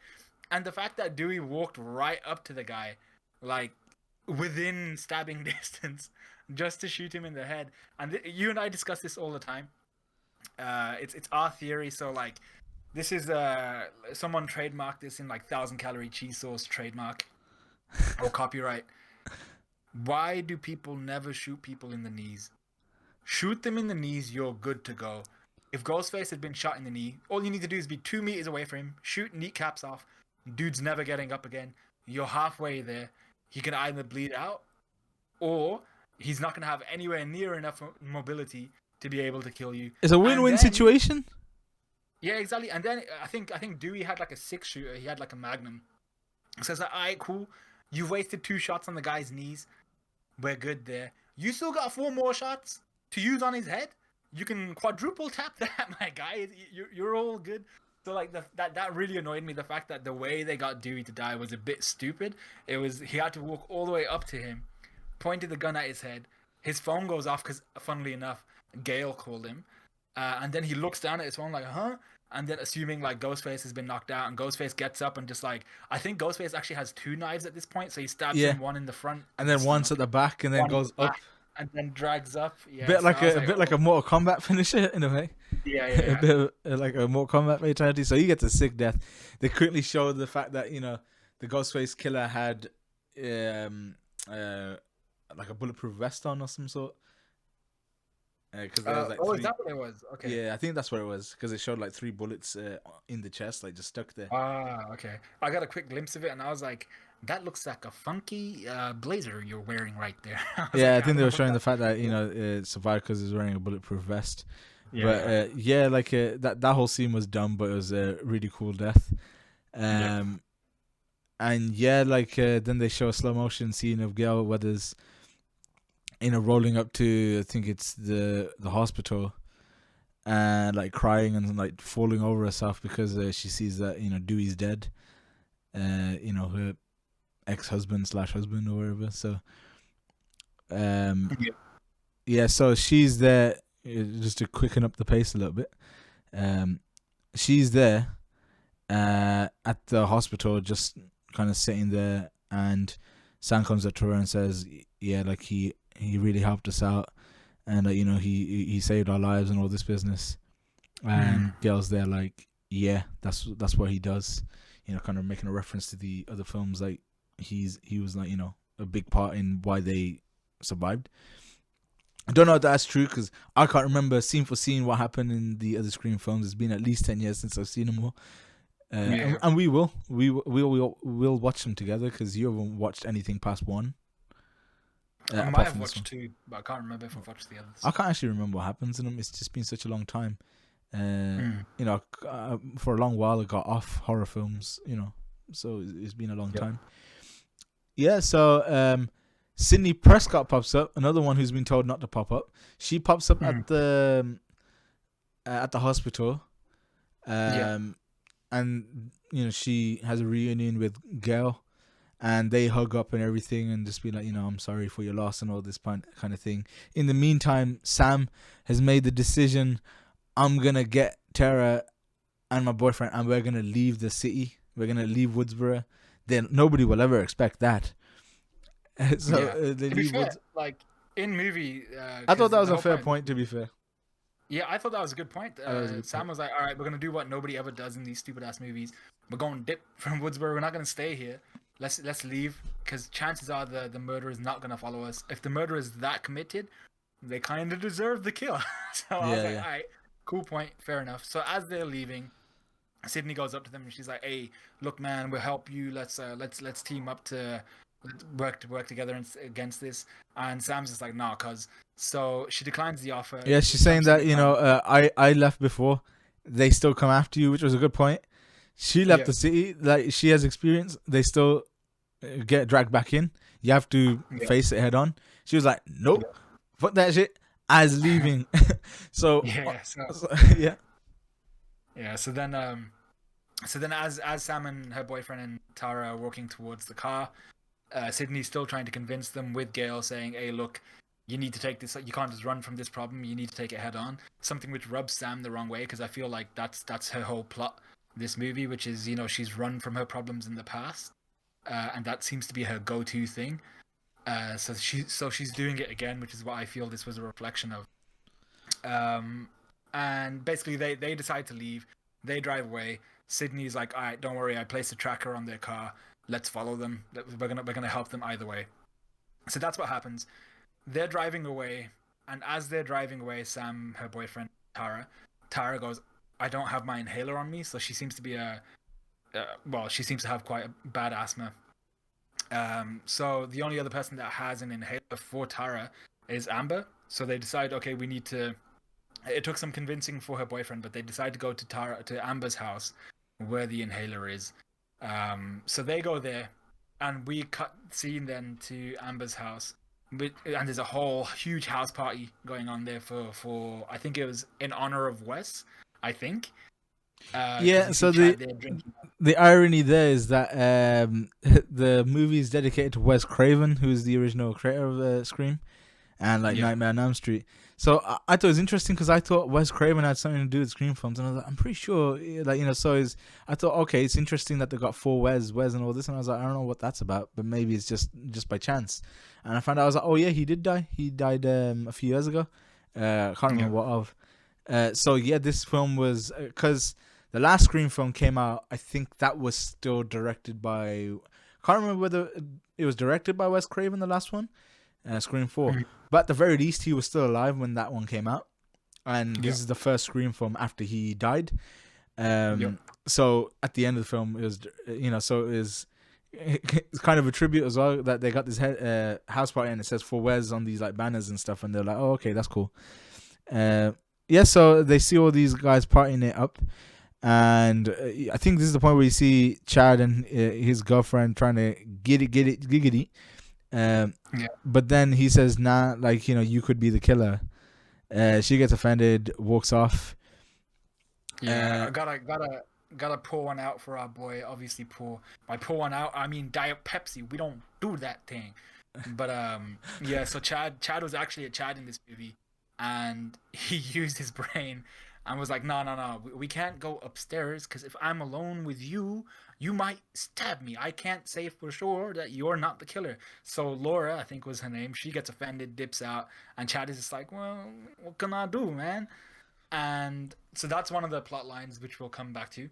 And the fact that Dewey walked right up to the guy, like within stabbing distance, just to shoot him in the head. And you and I discuss this all the time. It's our theory. So like, this is someone trademarked this in like 1,000 calorie cheese sauce trademark or copyright. Why do people never shoot people in the knees? Shoot them in the knees, you're good to go. If Ghostface had been shot in the knee, all you need to do is be 2 meters away from him, shoot kneecaps off. Dude's never getting up again. You're halfway there. He can either bleed out, or he's not going to have anywhere near enough mobility to be able to kill you. It's a And win-win then, situation. yeah, exactly. And then I think Dewey had like a 6 shooter. He had like a Magnum. So it's like, all right, cool. You've wasted 2 shots on the guy's knees. We're good there. You still got 4 more shots to use on his head. You can quadruple tap that, my guy. You're all good. So like that really annoyed me. The fact that the way they got Dewey to die was a bit stupid. It was he had to walk all the way up to him, pointed the gun at his head. His phone goes off because, funnily enough, Gail called him, and then he looks down at his phone like, huh? And then assuming like Ghostface has been knocked out, and Ghostface gets up and just like I think Ghostface actually has 2 knives at this point, so he stabs Yeah, him one in the front and of the then once at stomach, the back, and then one in goes the up. back, and then drags up. Yeah, Bit so like I was a like, bit like oh, a Mortal Kombat finisher in a way. yeah, yeah, A yeah. bit of, like a Mortal Kombat fatality. So he gets a sick death. They quickly show the fact that the Ghostface killer had um like a bulletproof vest on or some sort. Because there was like Oh, is three. that what it was? Okay. Yeah, I think that's what it was. Because it showed like 3 bullets in the chest, like just stuck there. Ah, okay. I got a quick glimpse of it, and I was like, "That looks like a funky blazer you're wearing right there." I was Yeah, like, I "I think don't they know were what showing the that." fact that it survived because he was wearing a bulletproof vest. Yeah, But yeah, yeah, like that whole scene was dumb, but it was a really cool death. yep. Um, and yeah, like then they show a slow motion scene of Gail Weathers, rolling up to, I think it's the hospital, and like crying and like falling over herself because she sees that Dewey's dead. Her ex-husband slash husband or whatever. So um, Yeah. yeah, so she's there, just to quicken up the pace a little bit. She's there at the hospital, just kind of sitting there, and Sam comes up to her and says, "Yeah, like he really helped us out, and he saved our lives and all this business." Mm. And girls there like, "Yeah, that's what he does," kind of making a reference to the other films, like he was like a big part in why they survived. I don't know if that's true because I can't remember scene for scene what happened in the other Scream films. It's been at least 10 years since I've seen them all. Yeah. And we will watch them together because you haven't watched anything past one, I might apart have from this watched one. two, but I can't remember if I've watched the others. I can't actually remember what happens in them. It's just been such a long time. Mm. For a long while I got off horror films. So it's been a long Yep. time. Yeah. So Sydney Prescott pops up, another one who's been told not to pop up. She pops up Mm. at the hospital, Yeah. and she has a reunion with Gail, and they hug up and everything, and just be like, I'm sorry for your loss and all this kind of thing. In the meantime, Sam has made the decision: I'm gonna get Tara and my boyfriend, and we're gonna leave the city. We're gonna leave Woodsboro. Then nobody will ever expect that. So Yeah. they To be leave fair, Woods. like in movie, I thought because that was the a whole fair point. point. To be fair, Yeah, I thought that was a good point. that was a good point. Sam was like, "All right, we're gonna do what nobody ever does in these stupid ass movies. We're going dip from Woodsboro. We're not gonna stay here. Let's leave because chances are the murderer is not gonna follow us. If the murderer is that committed, they kind of deserve the kill." So I was Yeah, like, yeah. "All right, cool point, fair enough." So as they're leaving, Sydney goes up to them and she's like, "Hey, look, man, we'll help you. Let's team up to work together against this." And Sam's just like, "Nah, cuz." So she declines the offer. Yeah, she's saying Jumps in that the car. I left before, they still come after you, which was a good point. She left Yeah, the city, like she has experience. They still get dragged back in. You have to yeah, face it head on. She was like, yeah, nope, fuck that shit. As leaving, so, yeah. So so yeah, yeah. So then as Sam and her boyfriend and Tara are walking towards the car, Sydney's still trying to convince them with Gail, saying, "Hey, look, you need to take this. You can't just run from this problem. You need to take it head on." Something which rubs Sam the wrong way because I feel like that's her whole plot. This movie, which is she's run from her problems in the past, and that seems to be her go-to thing. So she's doing it again, which is what I feel this was a reflection of. Um, and basically they decide to leave. They drive away. Sydney's like, "All right, don't worry. I placed a tracker on their car. Let's follow them. We're gonna help them either way." So that's what happens. They're driving away, and as they're driving away, Sam, her boyfriend Tara goes, "I don't have my inhaler on me," so she seems to be she seems to have quite a bad asthma. So the only other person that has an inhaler for Tara is Amber. So they decide, okay, we need to. It took some convincing for her boyfriend, but they decide to go to Amber's house, where the inhaler is. So they go there, and we cut scene then to Amber's house, and there's a whole huge house party going on there for I think it was in honor of Wes, I think, because yeah. you see So Chad there drinking. the irony there is that the movie is dedicated to Wes Craven, who's the original creator of Scream and like Yeah, Nightmare on Elm Street. So I thought it was interesting because I thought Wes Craven had something to do with Scream films, and I was like, I'm pretty sure, like So I thought, okay, it's interesting that they got four Wes, and all this, and I was like, I don't know what that's about, but maybe it's just by chance. And I found out, I was like, oh yeah, he did die. He died a few years ago. I can't yeah, remember what of. So yeah, this film was because the last Scream film came out. I think that was still directed by. Can't remember whether it was directed by Wes Craven, the last one, Scream 4. But at the very least, he was still alive when that one came out. And yeah, this is the first Scream film after he died. yeah, So at the end of the film, it was, so it was it's kind of a tribute as well that they got this house party and it says for Wes on these like banners and stuff. And they're like, oh, okay, that's cool. yeah, so they see all these guys partying it up, and I think this is the point where you see Chad and his girlfriend trying to get it, giggity. Um, Yeah. but then he says, "Nah, like you could be the killer." She gets offended, walks off. Yeah, Uh, I gotta pour one out for our boy. Obviously, pour by pour one out, I mean Diet Pepsi. We don't do that thing. But yeah. So Chad was actually a Chad in this movie, and he used his brain and was like, no, no, no, we can't go upstairs because if I'm alone with you, you might stab me. I can't say for sure that you're not the killer. So Laura, I think was her name, she gets offended, dips out, and Chad is just like, well, what can I do, man? And so that's one of the plot lines which we'll come back to.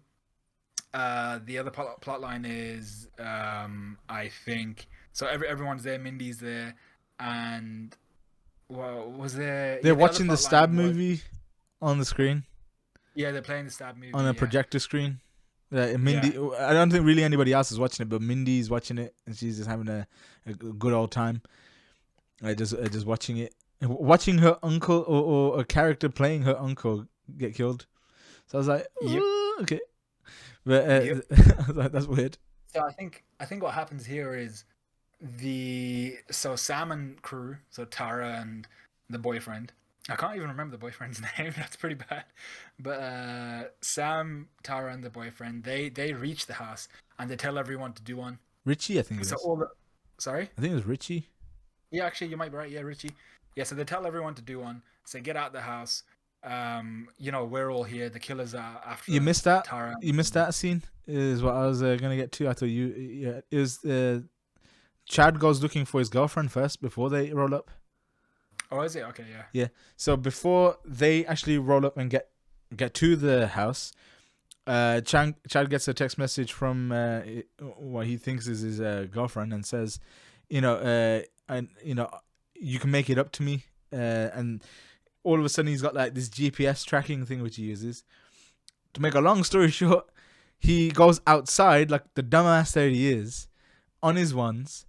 The other plot line is I think so. Everyone's there. Mindy's there, and well, was there? they're Yeah, the other watching the plot stab line was movie on the screen, yeah, they're playing the stab on movie. a Yeah, projector screen. yeah, Mindy, I don't think really anybody else is watching it, but Mindy's watching it, and she's just having a good old time. Just watching it, watching her uncle or a character playing her uncle get killed. So I was like, yep, "Ooh, okay," but yep. I was like, that's weird. So I think what happens here is the so Sam and crew, so Tara and the boyfriend. I can't even remember the boyfriend's name. That's pretty bad. But Sam, Tara, and the boyfriend they reach the house and they tell everyone to do one. Richie, I think it So is. all the sorry, I think it was Richie. yeah, actually you might be right. Yeah, Richie. Yeah, so they tell everyone to do one. Say get out the house. We're all here. The killers are You after missed that. Tara. You missed that scene. Is what I was gonna get to. I thought you. Yeah, it was. Chad goes looking for his girlfriend first before they roll up. Oh, is it? Okay, yeah. Yeah. So before they actually roll up and get to the house, Chad gets a text message from what he thinks is his girlfriend and says, and you can make it up to me. And all of a sudden he's got like this GPS tracking thing which he uses. To make a long story short, he goes outside like the dumbass that he is on his ones,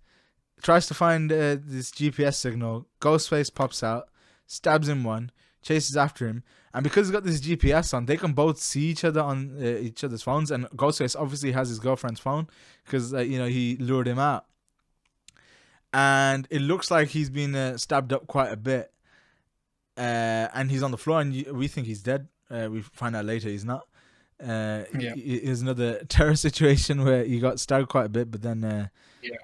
tries to find this GPS signal. Ghostface pops out, stabs him one, chases after him, and because he's got this GPS on, they can both see each other on each other's phones. And Ghostface obviously has his girlfriend's phone because he lured him out, and it looks like he's been stabbed up quite a bit, and he's on the floor, and we think he's dead. We find out later he's not. Yeah. Here's another terror situation where he got stabbed quite a bit, but then Yeah.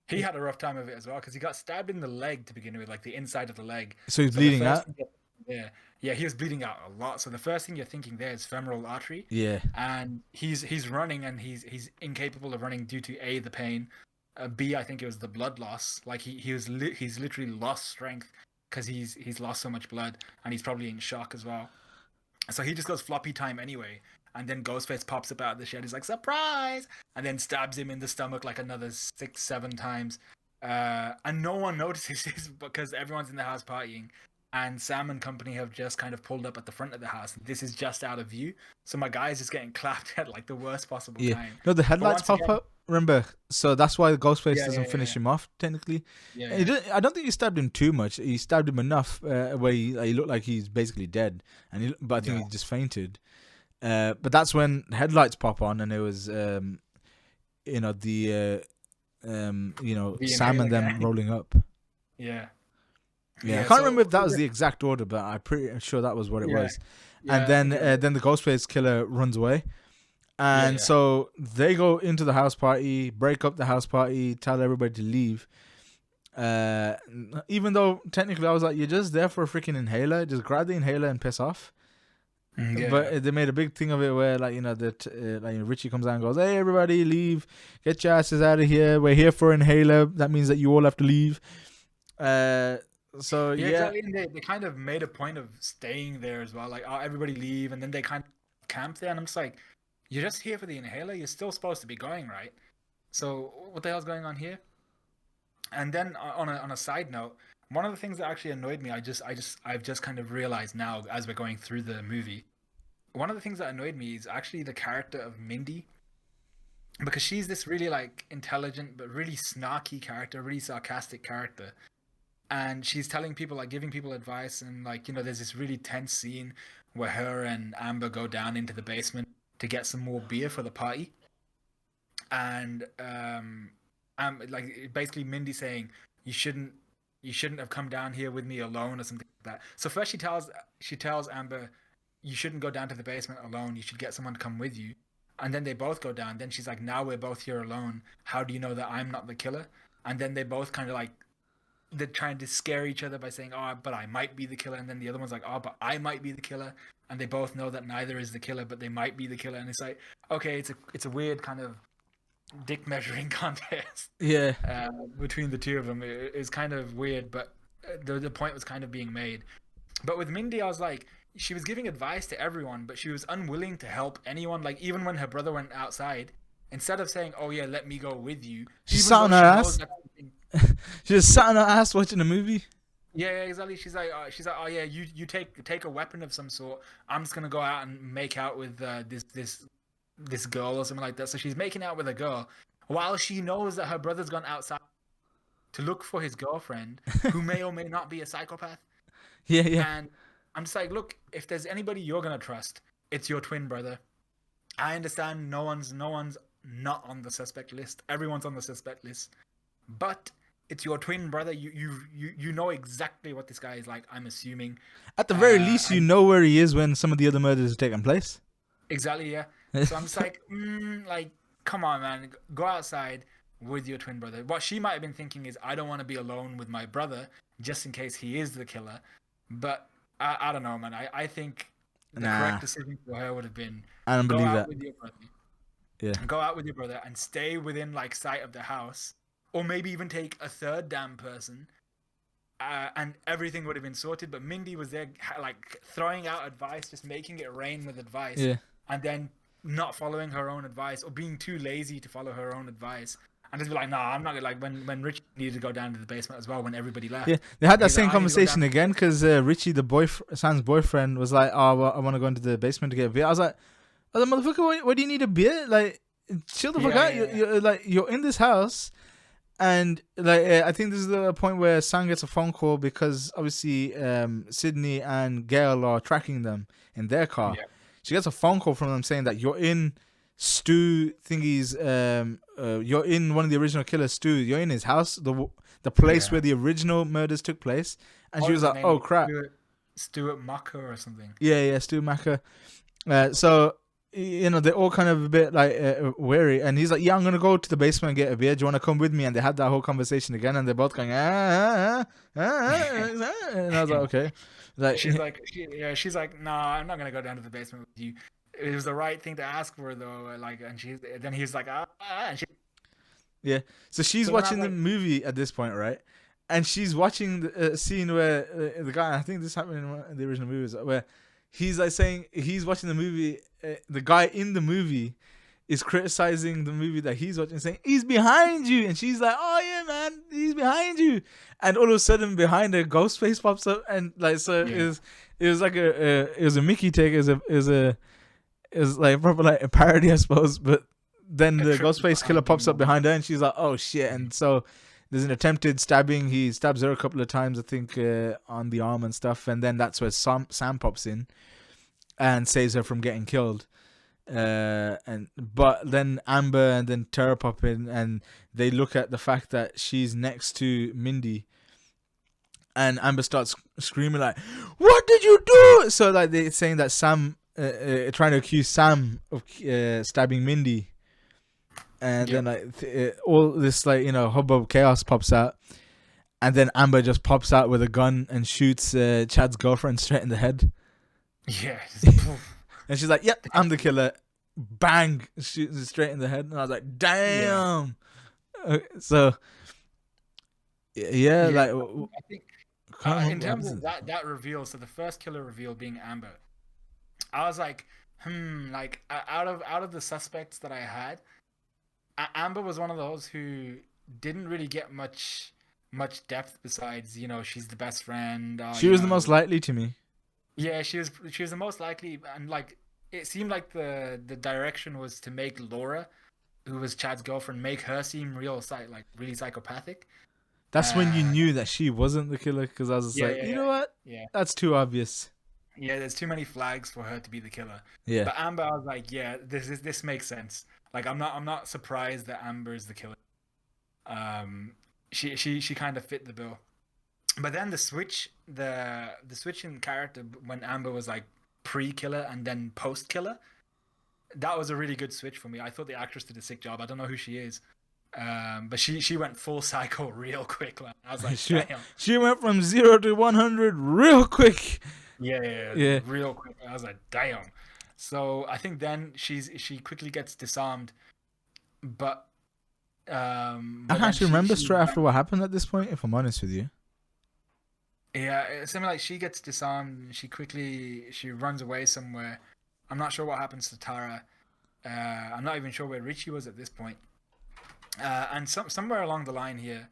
He had a rough time of it as well because he got stabbed in the leg to begin with, like the inside of the leg. so he's So the bleeding first out. thing, yeah, yeah, he was bleeding out a lot. So the first thing you're thinking there is femoral artery, Yeah, and he's running and he's incapable of running due to A, the pain, B, I think it was the blood loss. Like he's literally lost strength because he's lost so much blood and he's probably in shock as well. So he just goes floppy time anyway. And then Ghostface pops up out of the shed. He's like, surprise! And then stabs him in the stomach like another 6, 7 times. And no one notices this because everyone's in the house partying. And Sam and company have just kind of pulled up at the front of the house. This is just out of view. So my guy is just getting clapped at like the worst possible yeah. time. No, the But headlights once pop again, up. Remember, so that's why the Ghostface yeah, doesn't yeah, yeah, finish him off technically. yeah, He yeah, I don't think he stabbed him too much. He stabbed him enough where he looked like he's basically dead, but I think yeah. he just fainted. But that's when headlights pop on, and it was the The Sam and inhaler them gang. rolling up. Yeah, Yeah, I yeah. can't remember So if that was the exact order, but I'm pretty sure that was what it yeah, was. And yeah. I then think it was. then the Ghostface killer runs away, Yeah, and yeah, so they go into the house party, break up the house party, tell everybody to leave. Uh, Even though technically I was like, you're just there for a freaking inhaler, just grab the inhaler and piss off. yeah, yeah. But they made a big thing of it where that Richie comes out and goes, "Hey everybody, leave! Get your asses out of here! We're here for inhaler. That means that you all have to leave." Uh, so Yeah, yeah, exactly. And they kind of made a point of staying there as well. Like, oh, everybody leave, and then they kind of camp there. And I'm just like, you're just here for the inhaler. You're still supposed to be going, right? So what the hell's going on here? And then on a side note, one of the things that actually annoyed me, I've just kind of realized now as we're going through the movie. One of the things that annoyed me is actually the character of Mindy because she's this really like intelligent but really snarky character, really sarcastic character and she's telling people, like giving people advice, and like there's this really tense scene where her and Amber go down into the basement to get some more beer for the party, and like basically Mindy saying you shouldn't have come down here with me alone or something like that. So first she tells Amber you shouldn't go down to the basement alone. You should get someone to come with you. And then they both go down. Then she's like, now we're both here alone. How do you know that I'm not the killer? And then they both kind of like they're trying to scare each other by saying, "Oh, but I might be the killer," and then the other one's like, "Oh, but I might be the killer," and they both know that neither is the killer, but they might be the killer, and it's like, okay, it's a weird kind of dick measuring contest Yeah. between the two of them. It's kind of weird, but the point was kind of being made. But with Mindy, I was like, she was giving advice to everyone, but she was unwilling to help anyone. Like even when her brother went outside, instead of saying, "Oh yeah, let me go with you," She even sat though on her she knows ass. that. She just sat on her ass watching a movie. Yeah, yeah, exactly. She's like, oh yeah, you take a weapon of some sort. I'm just gonna go out and make out with this girl or something like that. So she's making out with a girl while she knows that her brother's gone outside to look for his girlfriend, who may or may not be a psychopath. Yeah, yeah. And I'm just like, look, if there's anybody you're gonna trust, it's your twin brother. I understand no one's not on the suspect list. Everyone's on the suspect list, but it's your twin brother. You know exactly what this guy is like. I'm assuming, At the very least, you and know where he is when some of the other murders are taking place. exactly, yeah. So I'm just like, like, come on, man, go outside with your twin brother. What she might have been thinking is, I don't want to be alone with my brother just in case he is the killer. But I don't know, man. I think the correct Nah, decision for her would have been I don't go believe out that. with your brother. Yeah. Go out with your brother and stay within like sight of the house, or maybe even take a third damn person, and everything would have been sorted. But Mindy was there, like throwing out advice, just making it rain with advice, Yeah. and then not following her own advice or being too lazy to follow her own advice, and just be like, "Nah, I'm not gonna." Like when Rich needed to go down to the basement as well when everybody Yeah, left, they had that he's like, same "I need to go down." conversation again because Richie, the Sam's boyfriend, was like, "Oh, well, I want to go into the basement to get a beer." I was like, "Motherfucker, why do you need a beer? Like, chill the fuck Yeah, out. yeah, yeah, You're in this house, and like, I think this is the point where Sam gets a phone call because obviously, Sydney and Gail are tracking them in their car. yeah, She gets a phone call from them saying that you're in Stu thingy's. You're in one of the original killer Stu. You're in his house, the place yeah. where the original murders took place. And What she was was his like, name "Oh again? crap, Stuart Mucker or something. yeah, yeah, Stu Macker." So they're all kind of a bit like wary, and he's like, "Yeah, I'm gonna go to the basement and get a beer. Do you want to come with me?" And they had that whole conversation again, and they're both going, and I was like, "Okay." Like, She's like, nah, I'm not gonna go down to the basement with you. It was the right thing to ask for, though. Like, and then he's like, and yeah. So she's so then I was watching the like, movie at this point, right? And she's watching the scene where the guy, I think this happened in one of the original movies, where he's like saying he's watching the movie. The guy in the movie is criticizing the movie that he's watching, saying he's behind you, and she's like, "Oh yeah, man, he's behind you." And all of a sudden, behind her, Ghostface pops up, and like, so yeah, it was like it was a Mickey take, it was like proper like a parody, I suppose. But then a the triple Ghostface killer ID pops up moment. behind her, and she's like, "Oh shit!" And so there's an attempted stabbing. He stabs her a couple of times, I think, on the arm and stuff. And then that's where Sam pops in and saves her from getting killed. And but then Amber and then Tara pop in, and they look at the fact that she's next to Mindy, and Amber starts screaming like, "What did you do?" So like they're saying that Sam, trying to accuse Sam of stabbing Mindy, and then Yep. like all this like hubbub chaos pops out, and then Amber just pops out with a gun and shoots Chad's girlfriend straight in the head, Yeah. Just, poof. and she's like, "Yep, I'm the killer." Bang, shoots her straight in the head, and I was like, Yeah. "Damn!" So yeah, Yeah. like I think I can't remember in what terms of happens. that reveal, so the first killer reveal being Amber, I was like, like out of the suspects that I had, Amber was one of those who didn't really get much depth besides she's the best friend, She was the most likely to me. yeah, she was the most likely, and like it seemed like the direction was to make Laura, who was Chad's girlfriend, make her seem like really psychopathic. That's when you Uh, knew that she wasn't the killer, because I was just yeah, like, yeah, you yeah, know what? yeah. That's too obvious. Yeah, there's too many flags for her to be the killer. Yeah. But Amber, I was like, yeah, this makes sense. Like I'm not surprised that Amber is the killer. Um, she kind of fit the bill. But then the switch in character when Amber was like pre-killer and then post-killer, that was a really good switch for me. I thought the actress did a sick job. I don't know who she is, but she went full psycho real quick. Like, I was like, she damn. she went from 0 to 100 real quick. Yeah, yeah, yeah, Yeah. real quick. I was like, damn. So I think then she quickly gets disarmed, but I then can't she remember she straight after what happened at this point, if I'm honest with you. yeah, it's something like she gets disarmed. And she runs away somewhere. I'm not sure what happens to Tara. I'm not even sure where Richie was at this point. And somewhere along the line here,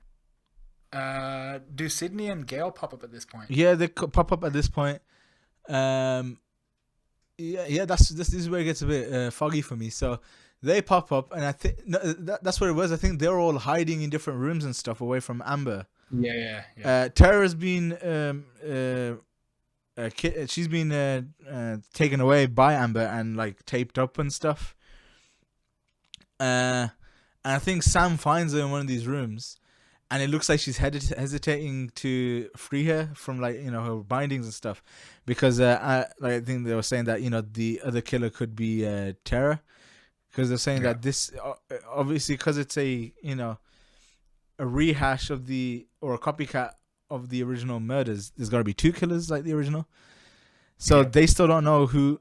do Sydney and Gail pop up at this point? Yeah, they pop up at this point. Um, yeah, this is where it gets a bit foggy for me. So they pop up, and I think no, that's what it was. I think they're all hiding in different rooms and stuff away from Amber. Yeah, yeah, yeah. Tara's been she's been taken away by Amber and like taped up and stuff. And I think Sam finds her in one of these rooms, and it looks like she's hesitating to free her from like her bindings and stuff, because I think they were saying that the other killer could be Tara, because they're saying Yeah. that this obviously, because it's a rehash of or a copycat of the original murders. There's got to be two killers like the original, so Yeah. they still don't know who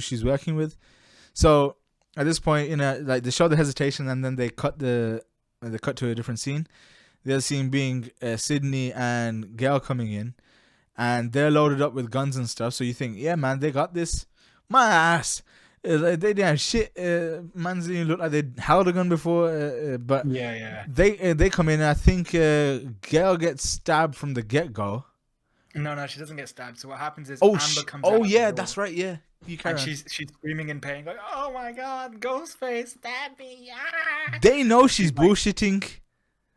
she's working with. So at this point, like they show the hesitation, and then they cut to a different scene. The other scene being Sydney and Gail coming in, and they're loaded up with guns and stuff. So you think, yeah, man, they got this. My ass. They didn't have shit. Man's didn't look like they'd held a gun before, but Yeah, yeah. they come in. And I think Gail gets stabbed from the get go. No, she doesn't get stabbed. So what happens is Oh, Amber comes out of yeah, the door, that's right. Yeah, you carry and on. she's screaming in pain, like, "Oh my God, Ghostface, stab me!" Ah! They know she's She's like, bullshitting.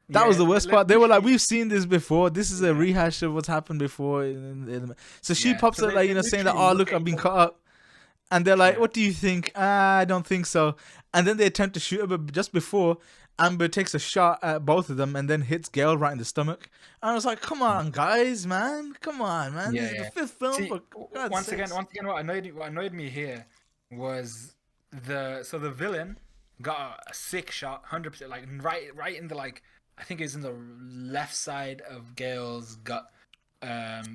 That was the worst part. They were like, "We've seen this before. This is a Yeah. rehash of what's happened before." So she Yeah. pops So up like they saying that, literally "Oh, look look, at I've been each cut other. up." And they're like, Yeah. "What do you think?" I don't think so. And then they attempt to shoot her, but just before, Amber takes a shot at both of them and then hits Gail right in the stomach. And I was like, "Come on, guys, man! Come on, man! Yeah, This is the yeah. fifth film, See, for God's once again, sakes." what annoyed me here was the villain got a sick shot, 100%, like right in the, like, I think it's in the left side of Gail's gut.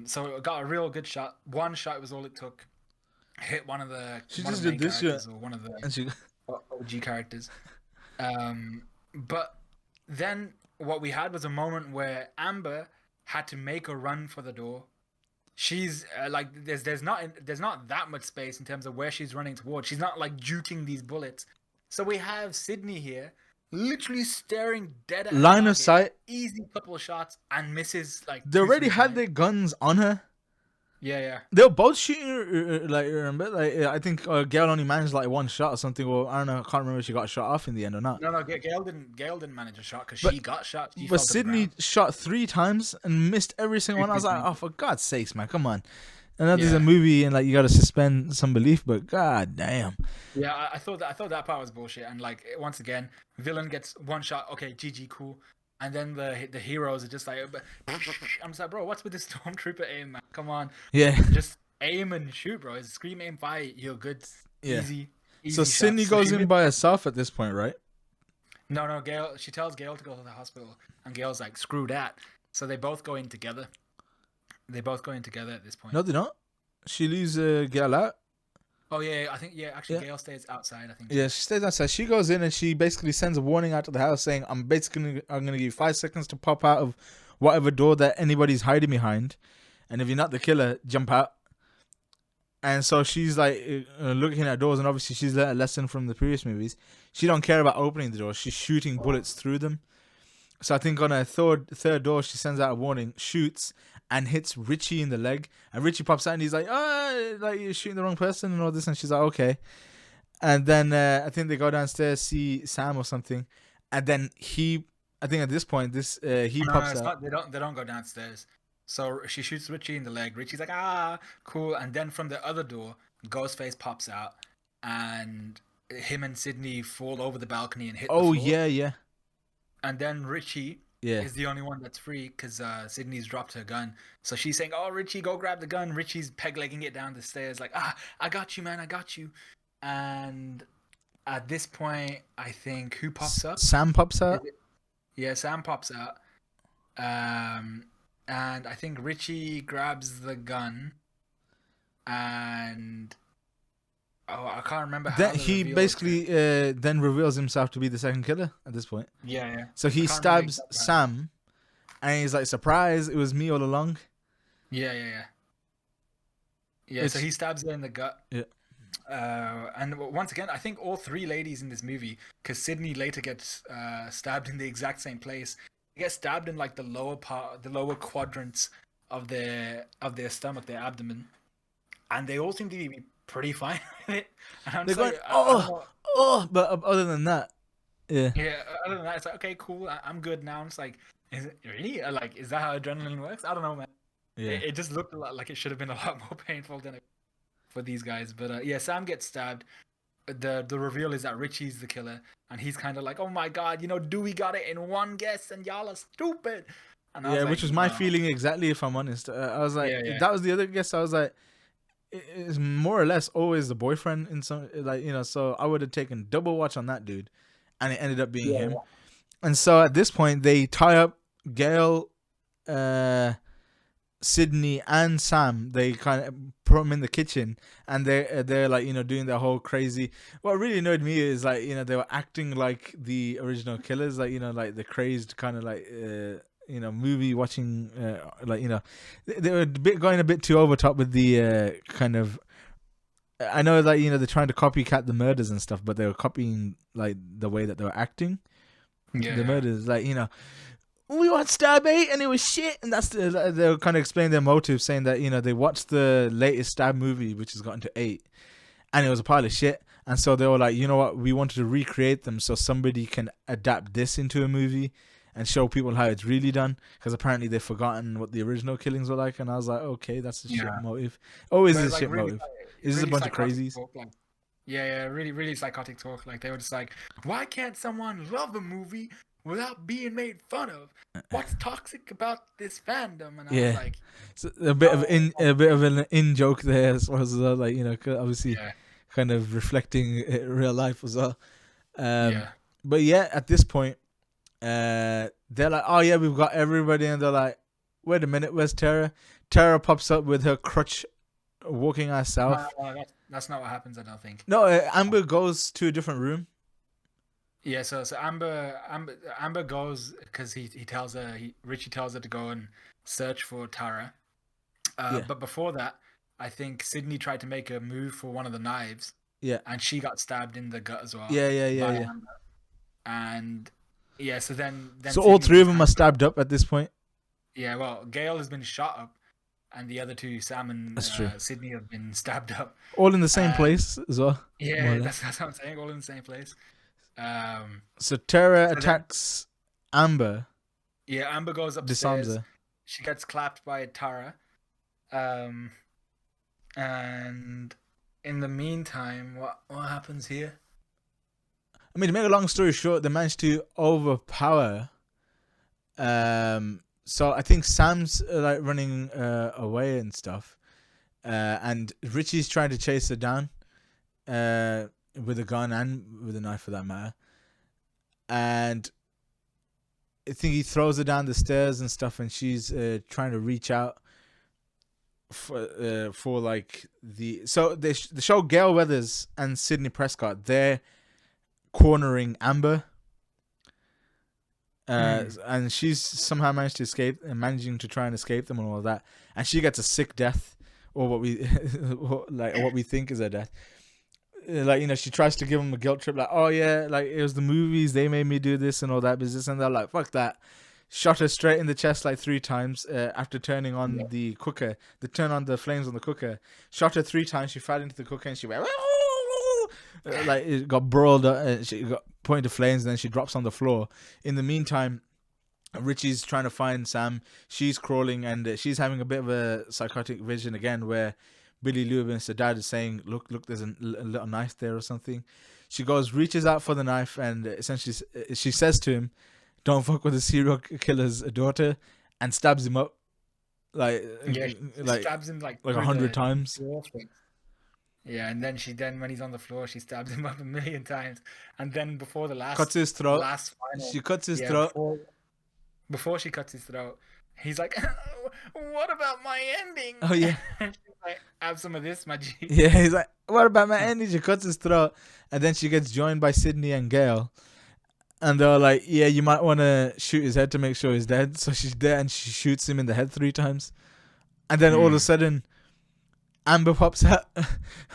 So it got a real good shot. One shot was all it took. Hit one of the She one of just the did main this shit, characters or one of the and she OG characters. But then what we had was a moment where Amber had to make a run for the door. She's like there's not that much space in terms of where she's running towards. She's not like juking these bullets. So we have Sydney here, literally staring dead at her line of target, sight. easy couple of shots, and misses like They two, already three had times. their guns on her. Yeah, yeah. They were both shooting, like, remember, like, I think Gail only managed like one shot or something, or I don't know, I can't remember if she got shot off in the end or not. No, Gail didn't manage a shot because But she got shot. She but fell to the Sydney ground. shot 3 times and missed every single one. I was like, oh, for God's sakes, man, come on. I know this is a Yeah. movie and like you got to suspend some belief, but god damn. Yeah, I thought that part was bullshit, and like once again, villain gets one shot. Okay, GG, cool. And then the heroes are just like, I'm just like, bro, what's with this stormtrooper aim, man? Come on, Yeah, just aim and shoot, bro. It's scream, aim, fire. You're good. yeah. Easy. So shots. Sydney So goes she in missed- by herself at this point, right? No, Gail. She tells Gail to go to the hospital, and Gail's like, screw that. So they both go in together. They both go in together at this point. No, they don't. She leaves Gail out. Oh yeah, I think actually Yeah. Gail stays outside. I think. Yeah, she stays outside. She goes in and she basically sends a warning out to the house saying, I'm gonna give you 5 seconds to pop out of whatever door that anybody's hiding behind, and if you're not the killer, jump out. And so she's like looking at doors, and obviously she's learned a lesson from the previous movies. She don't care about opening the door; she's shooting bullets through them. So I think on her third door, she sends out a warning, shoots, and hits Richie in the leg. And Richie pops out and he's like, "Oh, like you're shooting the wrong person and all this." And she's like, "Okay." And then I think they go downstairs, see Sam or something, and then he I think at this point, this he No, no, pops it's out. not. They don't go downstairs. So she shoots Richie in the leg. Richie's like, ah, cool. And then from the other door, Ghostface pops out, and him and Sydney fall over the balcony and hit the Oh floor. yeah, yeah, And then Richie yeah, is the only one that's free because Sydney's dropped her gun. So she's saying, "Oh, Richie, go grab the gun." Richie's peg legging it down the stairs, like, "Ah, I got you, man, I got you." And at this point, I think who pops up? Sam pops Is out. it? Yeah, Sam pops out. Um, and I think Richie grabs the gun, and oh, I can't remember how Then the he reveal occurred. basically then reveals himself to be the second killer at this point. Yeah, yeah. So I he can't remember stabs exactly how. Sam, and he's like, "Surprise! It was me all along." Yeah, yeah, yeah. Yeah, so Which he stabs her in the gut. yeah, And once again, I think all three ladies in this movie, because Sydney later gets stabbed in the exact same place. They get stabbed in like the lower part, the lower quadrants of their stomach, their abdomen, and they all seem to be pretty fine with it. And I'm they're just going, like, I don't "Oh, know. oh," but other than that, yeah, Yeah, other than that, it's like, okay, cool, I'm good now. And it's like, is it really? Like, is that how adrenaline works? I don't know, man. yeah, It just looked a lot like it should have been a lot more painful than it for these guys. But yeah, Sam gets stabbed. The reveal is that Richie's the killer, and he's kind of like, "Oh my god, Dewey got it in one guess, and y'all are stupid." And I yeah. was Which like, was my "No, feeling exactly. If I'm honest, I was like, yeah, yeah, that was the other guess. I was like, it's more or less always the boyfriend in some like So I would have taken double watch on that dude, and it ended up being yeah, him. And so at this point, they tie up Gail, uh, Sydney, and Sam. They kind of put them in the kitchen, and they're like doing their whole crazy. What really annoyed me is like they were acting like the original killers, like like the crazed kind of like movie watching, like they were going a bit too over top with the kind of. I know that they're trying to copycat the murders and stuff, but they were copying like the way that they were acting yeah, the yeah, murders. Like we watched Star Bait and it was shit, and they'll kind of explain their motive, saying that they watched the latest Stab movie, which has gotten to 8, and it was a pile of shit. And so they were like, you know what, we wanted to recreate them so somebody can adapt this into a movie and show people how it's really done, because apparently they've forgotten what the original killings were like. And I was like, okay, that's a shit yeah. motive. Always But is it's a like shit really, motive. This is a really bunch of psychotic crazies. talk. Like, yeah, yeah, really, really psychotic talk. Like they were just like, "Why can't someone love a movie without being made fun of? What's toxic about this fandom?" And I was Yeah, like, so a bit of "No, a bit of an in joke there as well, like 'cause obviously yeah, kind of reflecting real life as well. Um, yeah." but yeah, at this point, they're like, "Oh yeah, we've got everybody," and they're like, "Wait a minute, where's Tara?" Tara pops up with her crutch, walking ass No, south. no, that's not what happens. I don't think. No, Amber goes to a different room. Yeah, so Amber goes because he tells her Richie tells her to go and search for Tara. Yeah, But before that, I think Sydney tried to make a move for one of the knives, yeah, and she got stabbed in the gut as well yeah, yeah, yeah, by yeah. Amber. And yeah, so then So all Sydney three of just them kind are of stabbed up at this point. yeah. Well, Gail has been shot up, and the other two, Sam and That's true. Sydney, have been stabbed up. All in the same And place as well, more or yeah, less. that's what I'm saying. All in the same place. Um, So Tara so then attacks Amber, yeah, Amber goes disarms upstairs. her. She gets clapped by Tara. Um, and in the meantime, what happens here? I mean, to make a long story short, they managed to overpower. So I think Sam's like running away and stuff, and Richie's trying to chase her down, with a gun and with a knife for that matter. And I think he throws her down the stairs and stuff, and she's trying to reach out for like they show Gail Weathers and Sydney Prescott. They're cornering Amber, Hmm. and she's somehow managed to escape and managing to try and escape them and all of that, and she gets a sick death, or what we like what we think is a death. Like she tries to give him a guilt trip, like, oh yeah, like it was the movies, they made me do this and all that business, and they're like, fuck that. Shot her straight in the chest like 3 times, after turning Yeah. on the cooker. They turn on the flames on the cooker. Shot her 3 times. She fell into the cooker and she went like it got broiled. She got put into flames, and then she drops on the floor. In the meantime, Richie's trying to find Sam. She's crawling, and she's having a bit of a psychotic vision again, where Billy Loomis, the dad, is saying, "Look, look, there's a little knife there or something." She goes, reaches out for the knife, and essentially she says to him, "Don't fuck with the serial killer's daughter," and stabs him up like Yeah, she like stabs him like like a through hundred the times. floor thing. Yeah, and then when he's on the floor, she stabs him up a million times. And then before the Cuts his throat. last final, She cuts his yeah, throat. before she cuts his throat, he's like, "What about my ending?" Oh yeah, And she's like, "Have some of this, my G." yeah. He's like, "What about my ending?" She cuts his throat, and then she gets joined by Sydney and Gail. And they're like, "Yeah, you might want to shoot his head to make sure he's dead." So she's there, and she shoots him in the head 3 times. And then all of a Mm. sudden, Amber pops out,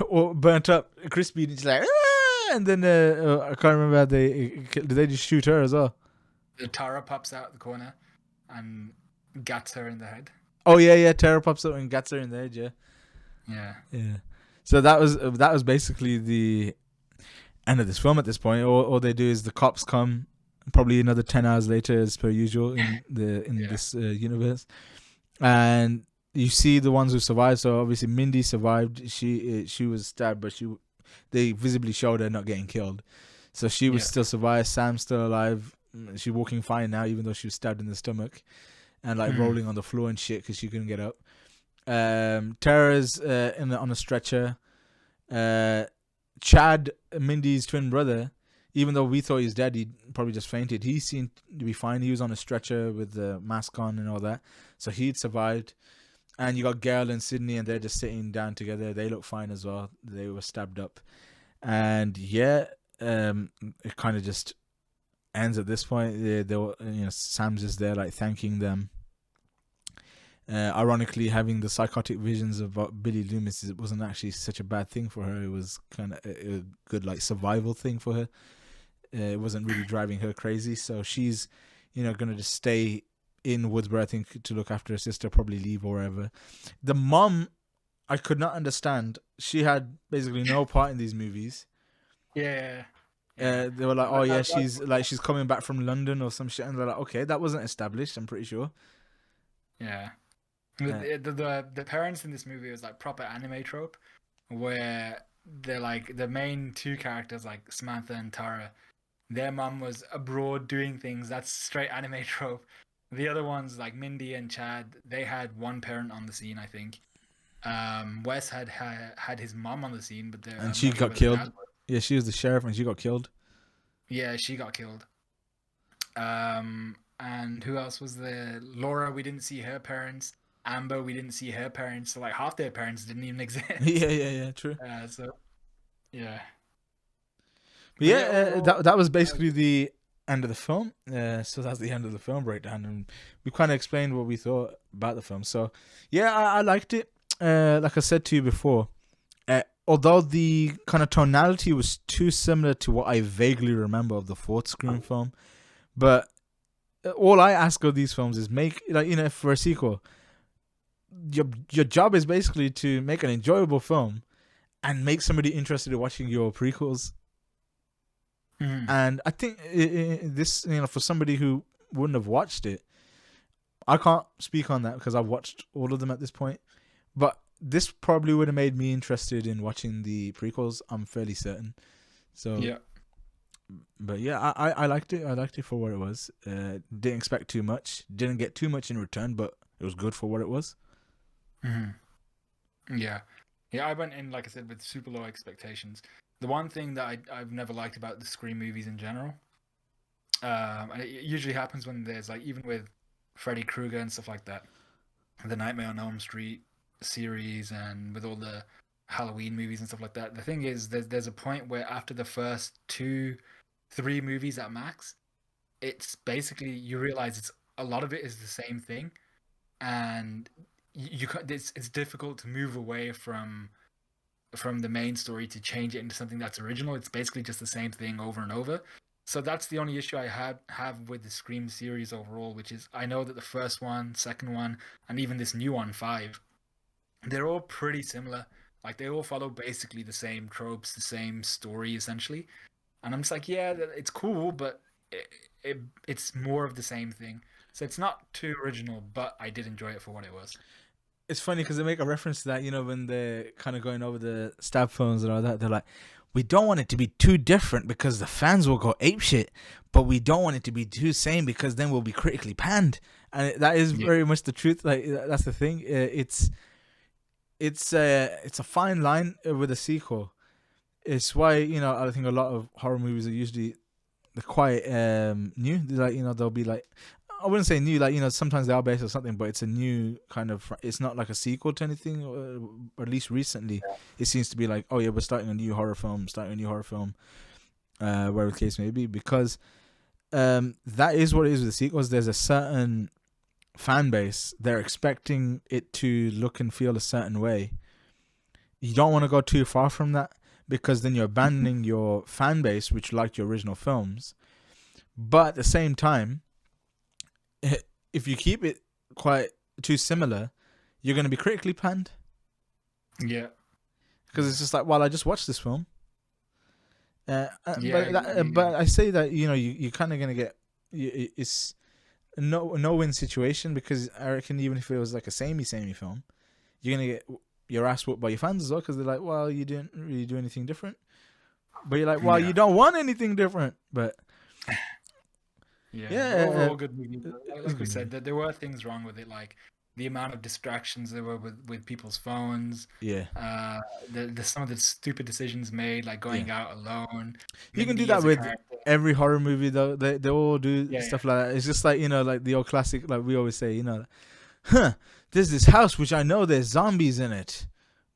or burnt up, crispy, and she's like, "Ah!" And then I can't remember how did they just shoot her as well? The Tara pops out the corner and gets her in the head. Oh yeah, yeah. Tara pops up and gets her in the head. Yeah, Yeah. yeah. So that was basically the end of this film. At this point, all they do is the cops come, probably another 10 hours later, as per usual in Yeah. this universe, and you see the ones who survived. So obviously Mindy survived. She was stabbed, but they visibly showed her not getting killed. So she was Yeah. still survived. Sam's still alive. She's walking fine now, even though she was stabbed in the stomach and like Mm. rolling on the floor and shit because she couldn't get up. Tara's on a stretcher. Uh, Chad, Mindy's twin brother, even though we thought he was dead, he probably just fainted. He seemed to be fine. He was on a stretcher with the mask on and all that, so he'd survived. And you got Gail and Sydney, and they're just sitting down together. They look fine as well. They were stabbed up, and yeah, it kind of just ends at this point. They were, Sam's just there like thanking them. Ironically, having the psychotic visions about Billy Loomis, it wasn't actually such a bad thing for her. It was kind of a good like survival thing for her. It wasn't really driving her crazy, so she's, gonna just stay in Woodsboro, I think, to look after her sister, probably leave or wherever. The mom, I could not understand. She had basically no part in these movies. Yeah. Yeah. They were like, "Oh yeah, That's she's coming back from London or some shit," and they're like, "Okay, that wasn't established. I'm pretty sure." yeah. Uh, The parents in this movie was like proper anime trope, where they're like the main two characters, like Samantha and Tara. Their mum was abroad doing things. That's straight anime trope. The other ones, like Mindy and Chad, they had one parent on the scene, I think. Wes had his mom on the scene, but and I'm she not sure got where the dad killed. was. Yeah, she was the sheriff, and she got killed. Yeah, she got killed. And who else was there? Laura, we didn't see her parents. Amber, we didn't see her parents. So like half their parents didn't even exist. Yeah, yeah, yeah, true. So yeah, But but yeah, yeah, overall, that was that was basically good. the end of the film. So that's the end of the film breakdown, and we kind of explained what we thought about the film. So yeah, I liked it. Like I said to you before, although the kind of tonality was too similar to what I vaguely remember of the fourth Scream film, but all I ask of these films is make, like, for a sequel, your job is basically to make an enjoyable film and make somebody interested in watching your prequels. Mhm. And I think this, for somebody who wouldn't have watched it, I can't speak on that because I've watched all of them at this point. But this probably would have made me interested in watching the prequels. I'm fairly certain. So, Yeah. but yeah, I liked it. I liked it for what it was. Didn't expect too much. Didn't get too much in return, but it was good for what it was. Mhm. Yeah. Yeah, I went in, like I said, with super low expectations. The one thing that I've never liked about the Scream movies in general, and it usually happens when there's like even with Freddy Krueger and stuff like that, the Nightmare on Elm Street series, and with all the Halloween movies and stuff like that. The thing is, there's a point where after the first two, three movies at max, it's basically you realize it's a lot of it is the same thing, and it's difficult to move away from the main story to change it into something that's original. It's basically just the same thing over and over. So that's the only issue I have with the Scream series overall, which is I know that the first one, second one, and even this new one, five, they're all pretty similar. Like they all follow basically the same tropes, the same story essentially. And I'm just like, yeah, it's cool, but it, it's more of the same thing. So it's not too original, but I did enjoy it for what it was. It's funny because they make a reference to that, when they're kind of going over the stab films and all that. They're like, we don't want it to be too different because the fans will go apeshit, but we don't want it to be too same because then we'll be critically panned. And that is Yeah. very much the truth. Like that's the thing. It's a fine line with a sequel. It's why I think a lot of horror movies are usually they're quite new. They're like they'll be like, I wouldn't say new, like sometimes they are based on something, but it's a new kind of. It's not like a sequel to anything, or at least recently, it seems to be like, oh yeah, we're starting a new horror film, wherever the case may be, because that is what it is with the sequels. There's a certain fan base; they're expecting it to look and feel a certain way. You don't want to go too far from that because then you're abandoning your fan base, which liked your original films. But at the same time, if you keep it quite too similar, you're going to be critically panned Yeah. because it's just like, well, I just watched this film. Yeah. But I say that you kind of going to get it's a no win situation because I reckon even if it was like a samey film, you're gonna get your ass whooped by your fans as well because they're like, well, you didn't really do anything different. But you're like, well, Yeah. you don't want anything different. But Yeah, but yeah, overall good movie. it's a Like we good said, movie. there were things wrong with it, like the amount of distractions there were with people's phones. Yeah, Uh, the some of the stupid decisions made, like yeah. going out alone. You can do Mindy that as a with character. every horror movie though. They all do Yeah, stuff like that. It's just like like the old classic, like we always say, huh? There's this house which I know there's zombies in it,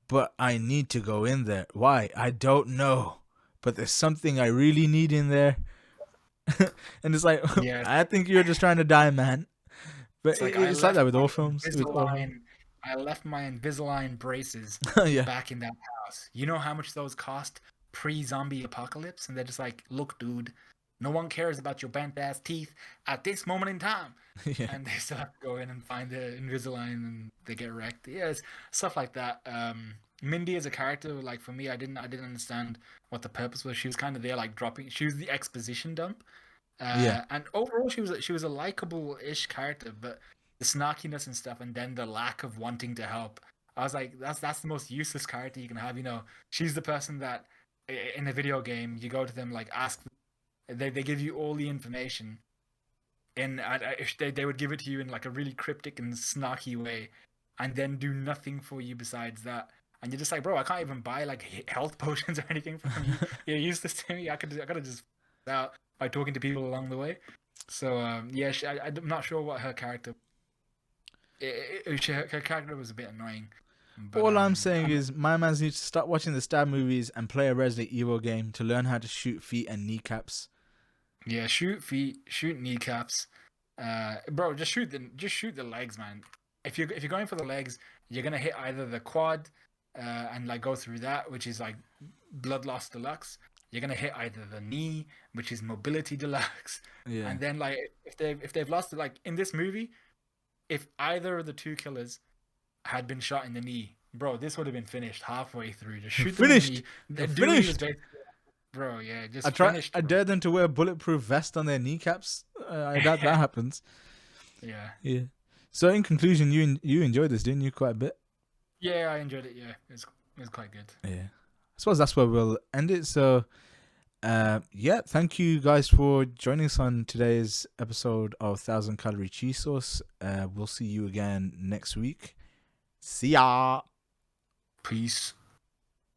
but I need to go in there. Why? I don't know. But there's something I really need in there. And it's like, yeah. I think you're just trying to die, man. But It's like it's like that with all films. With all horror. I left my Invisalign braces Yeah. back in that house. You know how much those cost pre-zombie apocalypse? And they're just like, look, dude, no one cares about your bent ass teeth at this moment in time. Yeah. And they still have to go in and find the Invisalign and they get wrecked. Yeah, it's stuff like that. Mindy as a character, like for me, I didn't understand what the purpose was. She was kind of there, like dropping. She was the exposition dump. Yeah. And overall, she was a likable-ish character, but the snarkiness and stuff, and then the lack of wanting to help. I was like, that's the most useless character you can have. She's the person that in a video game you go to them like ask, they give you all the information, and if they would give it to you in like a really cryptic and snarky way, and then do nothing for you besides that. And you're just like, bro, I can't even buy like health potions or anything from you. You're useless to me. I could have just out by talking to people along the way. So yeah, I'm not sure what her character. Her character was a bit annoying, but All I'm saying is my man needs to start watching the stab movies and play a Resident Evil game to learn how to shoot feet and kneecaps. yeah, shoot feet, shoot kneecaps, bro. Just shoot the legs, man. If you're going for the legs, you're gonna hit either the quad, and like go through that, which is like blood loss deluxe. You're gonna hit either the knee, which is mobility deluxe, Yeah. and then like if they've lost it, like in this movie, if either of the two killers had been shot in the knee, bro, this would have been finished halfway through. Just shoot them in the Finished. knee. They're The dude was finished. basically, bro, yeah, I just try. finished, I bro. dare them to wear a bulletproof vest on their kneecaps. I doubt that happens. Yeah, Yeah. So in conclusion, you enjoyed this, didn't you? Quite a bit. yeah, I enjoyed it. Yeah, it was quite good. Yeah. I suppose that's where we'll end it. So, yeah, thank you guys for joining us on today's episode of 1,000 Calorie Cheese Sauce. We'll see you again next week. See ya. Peace.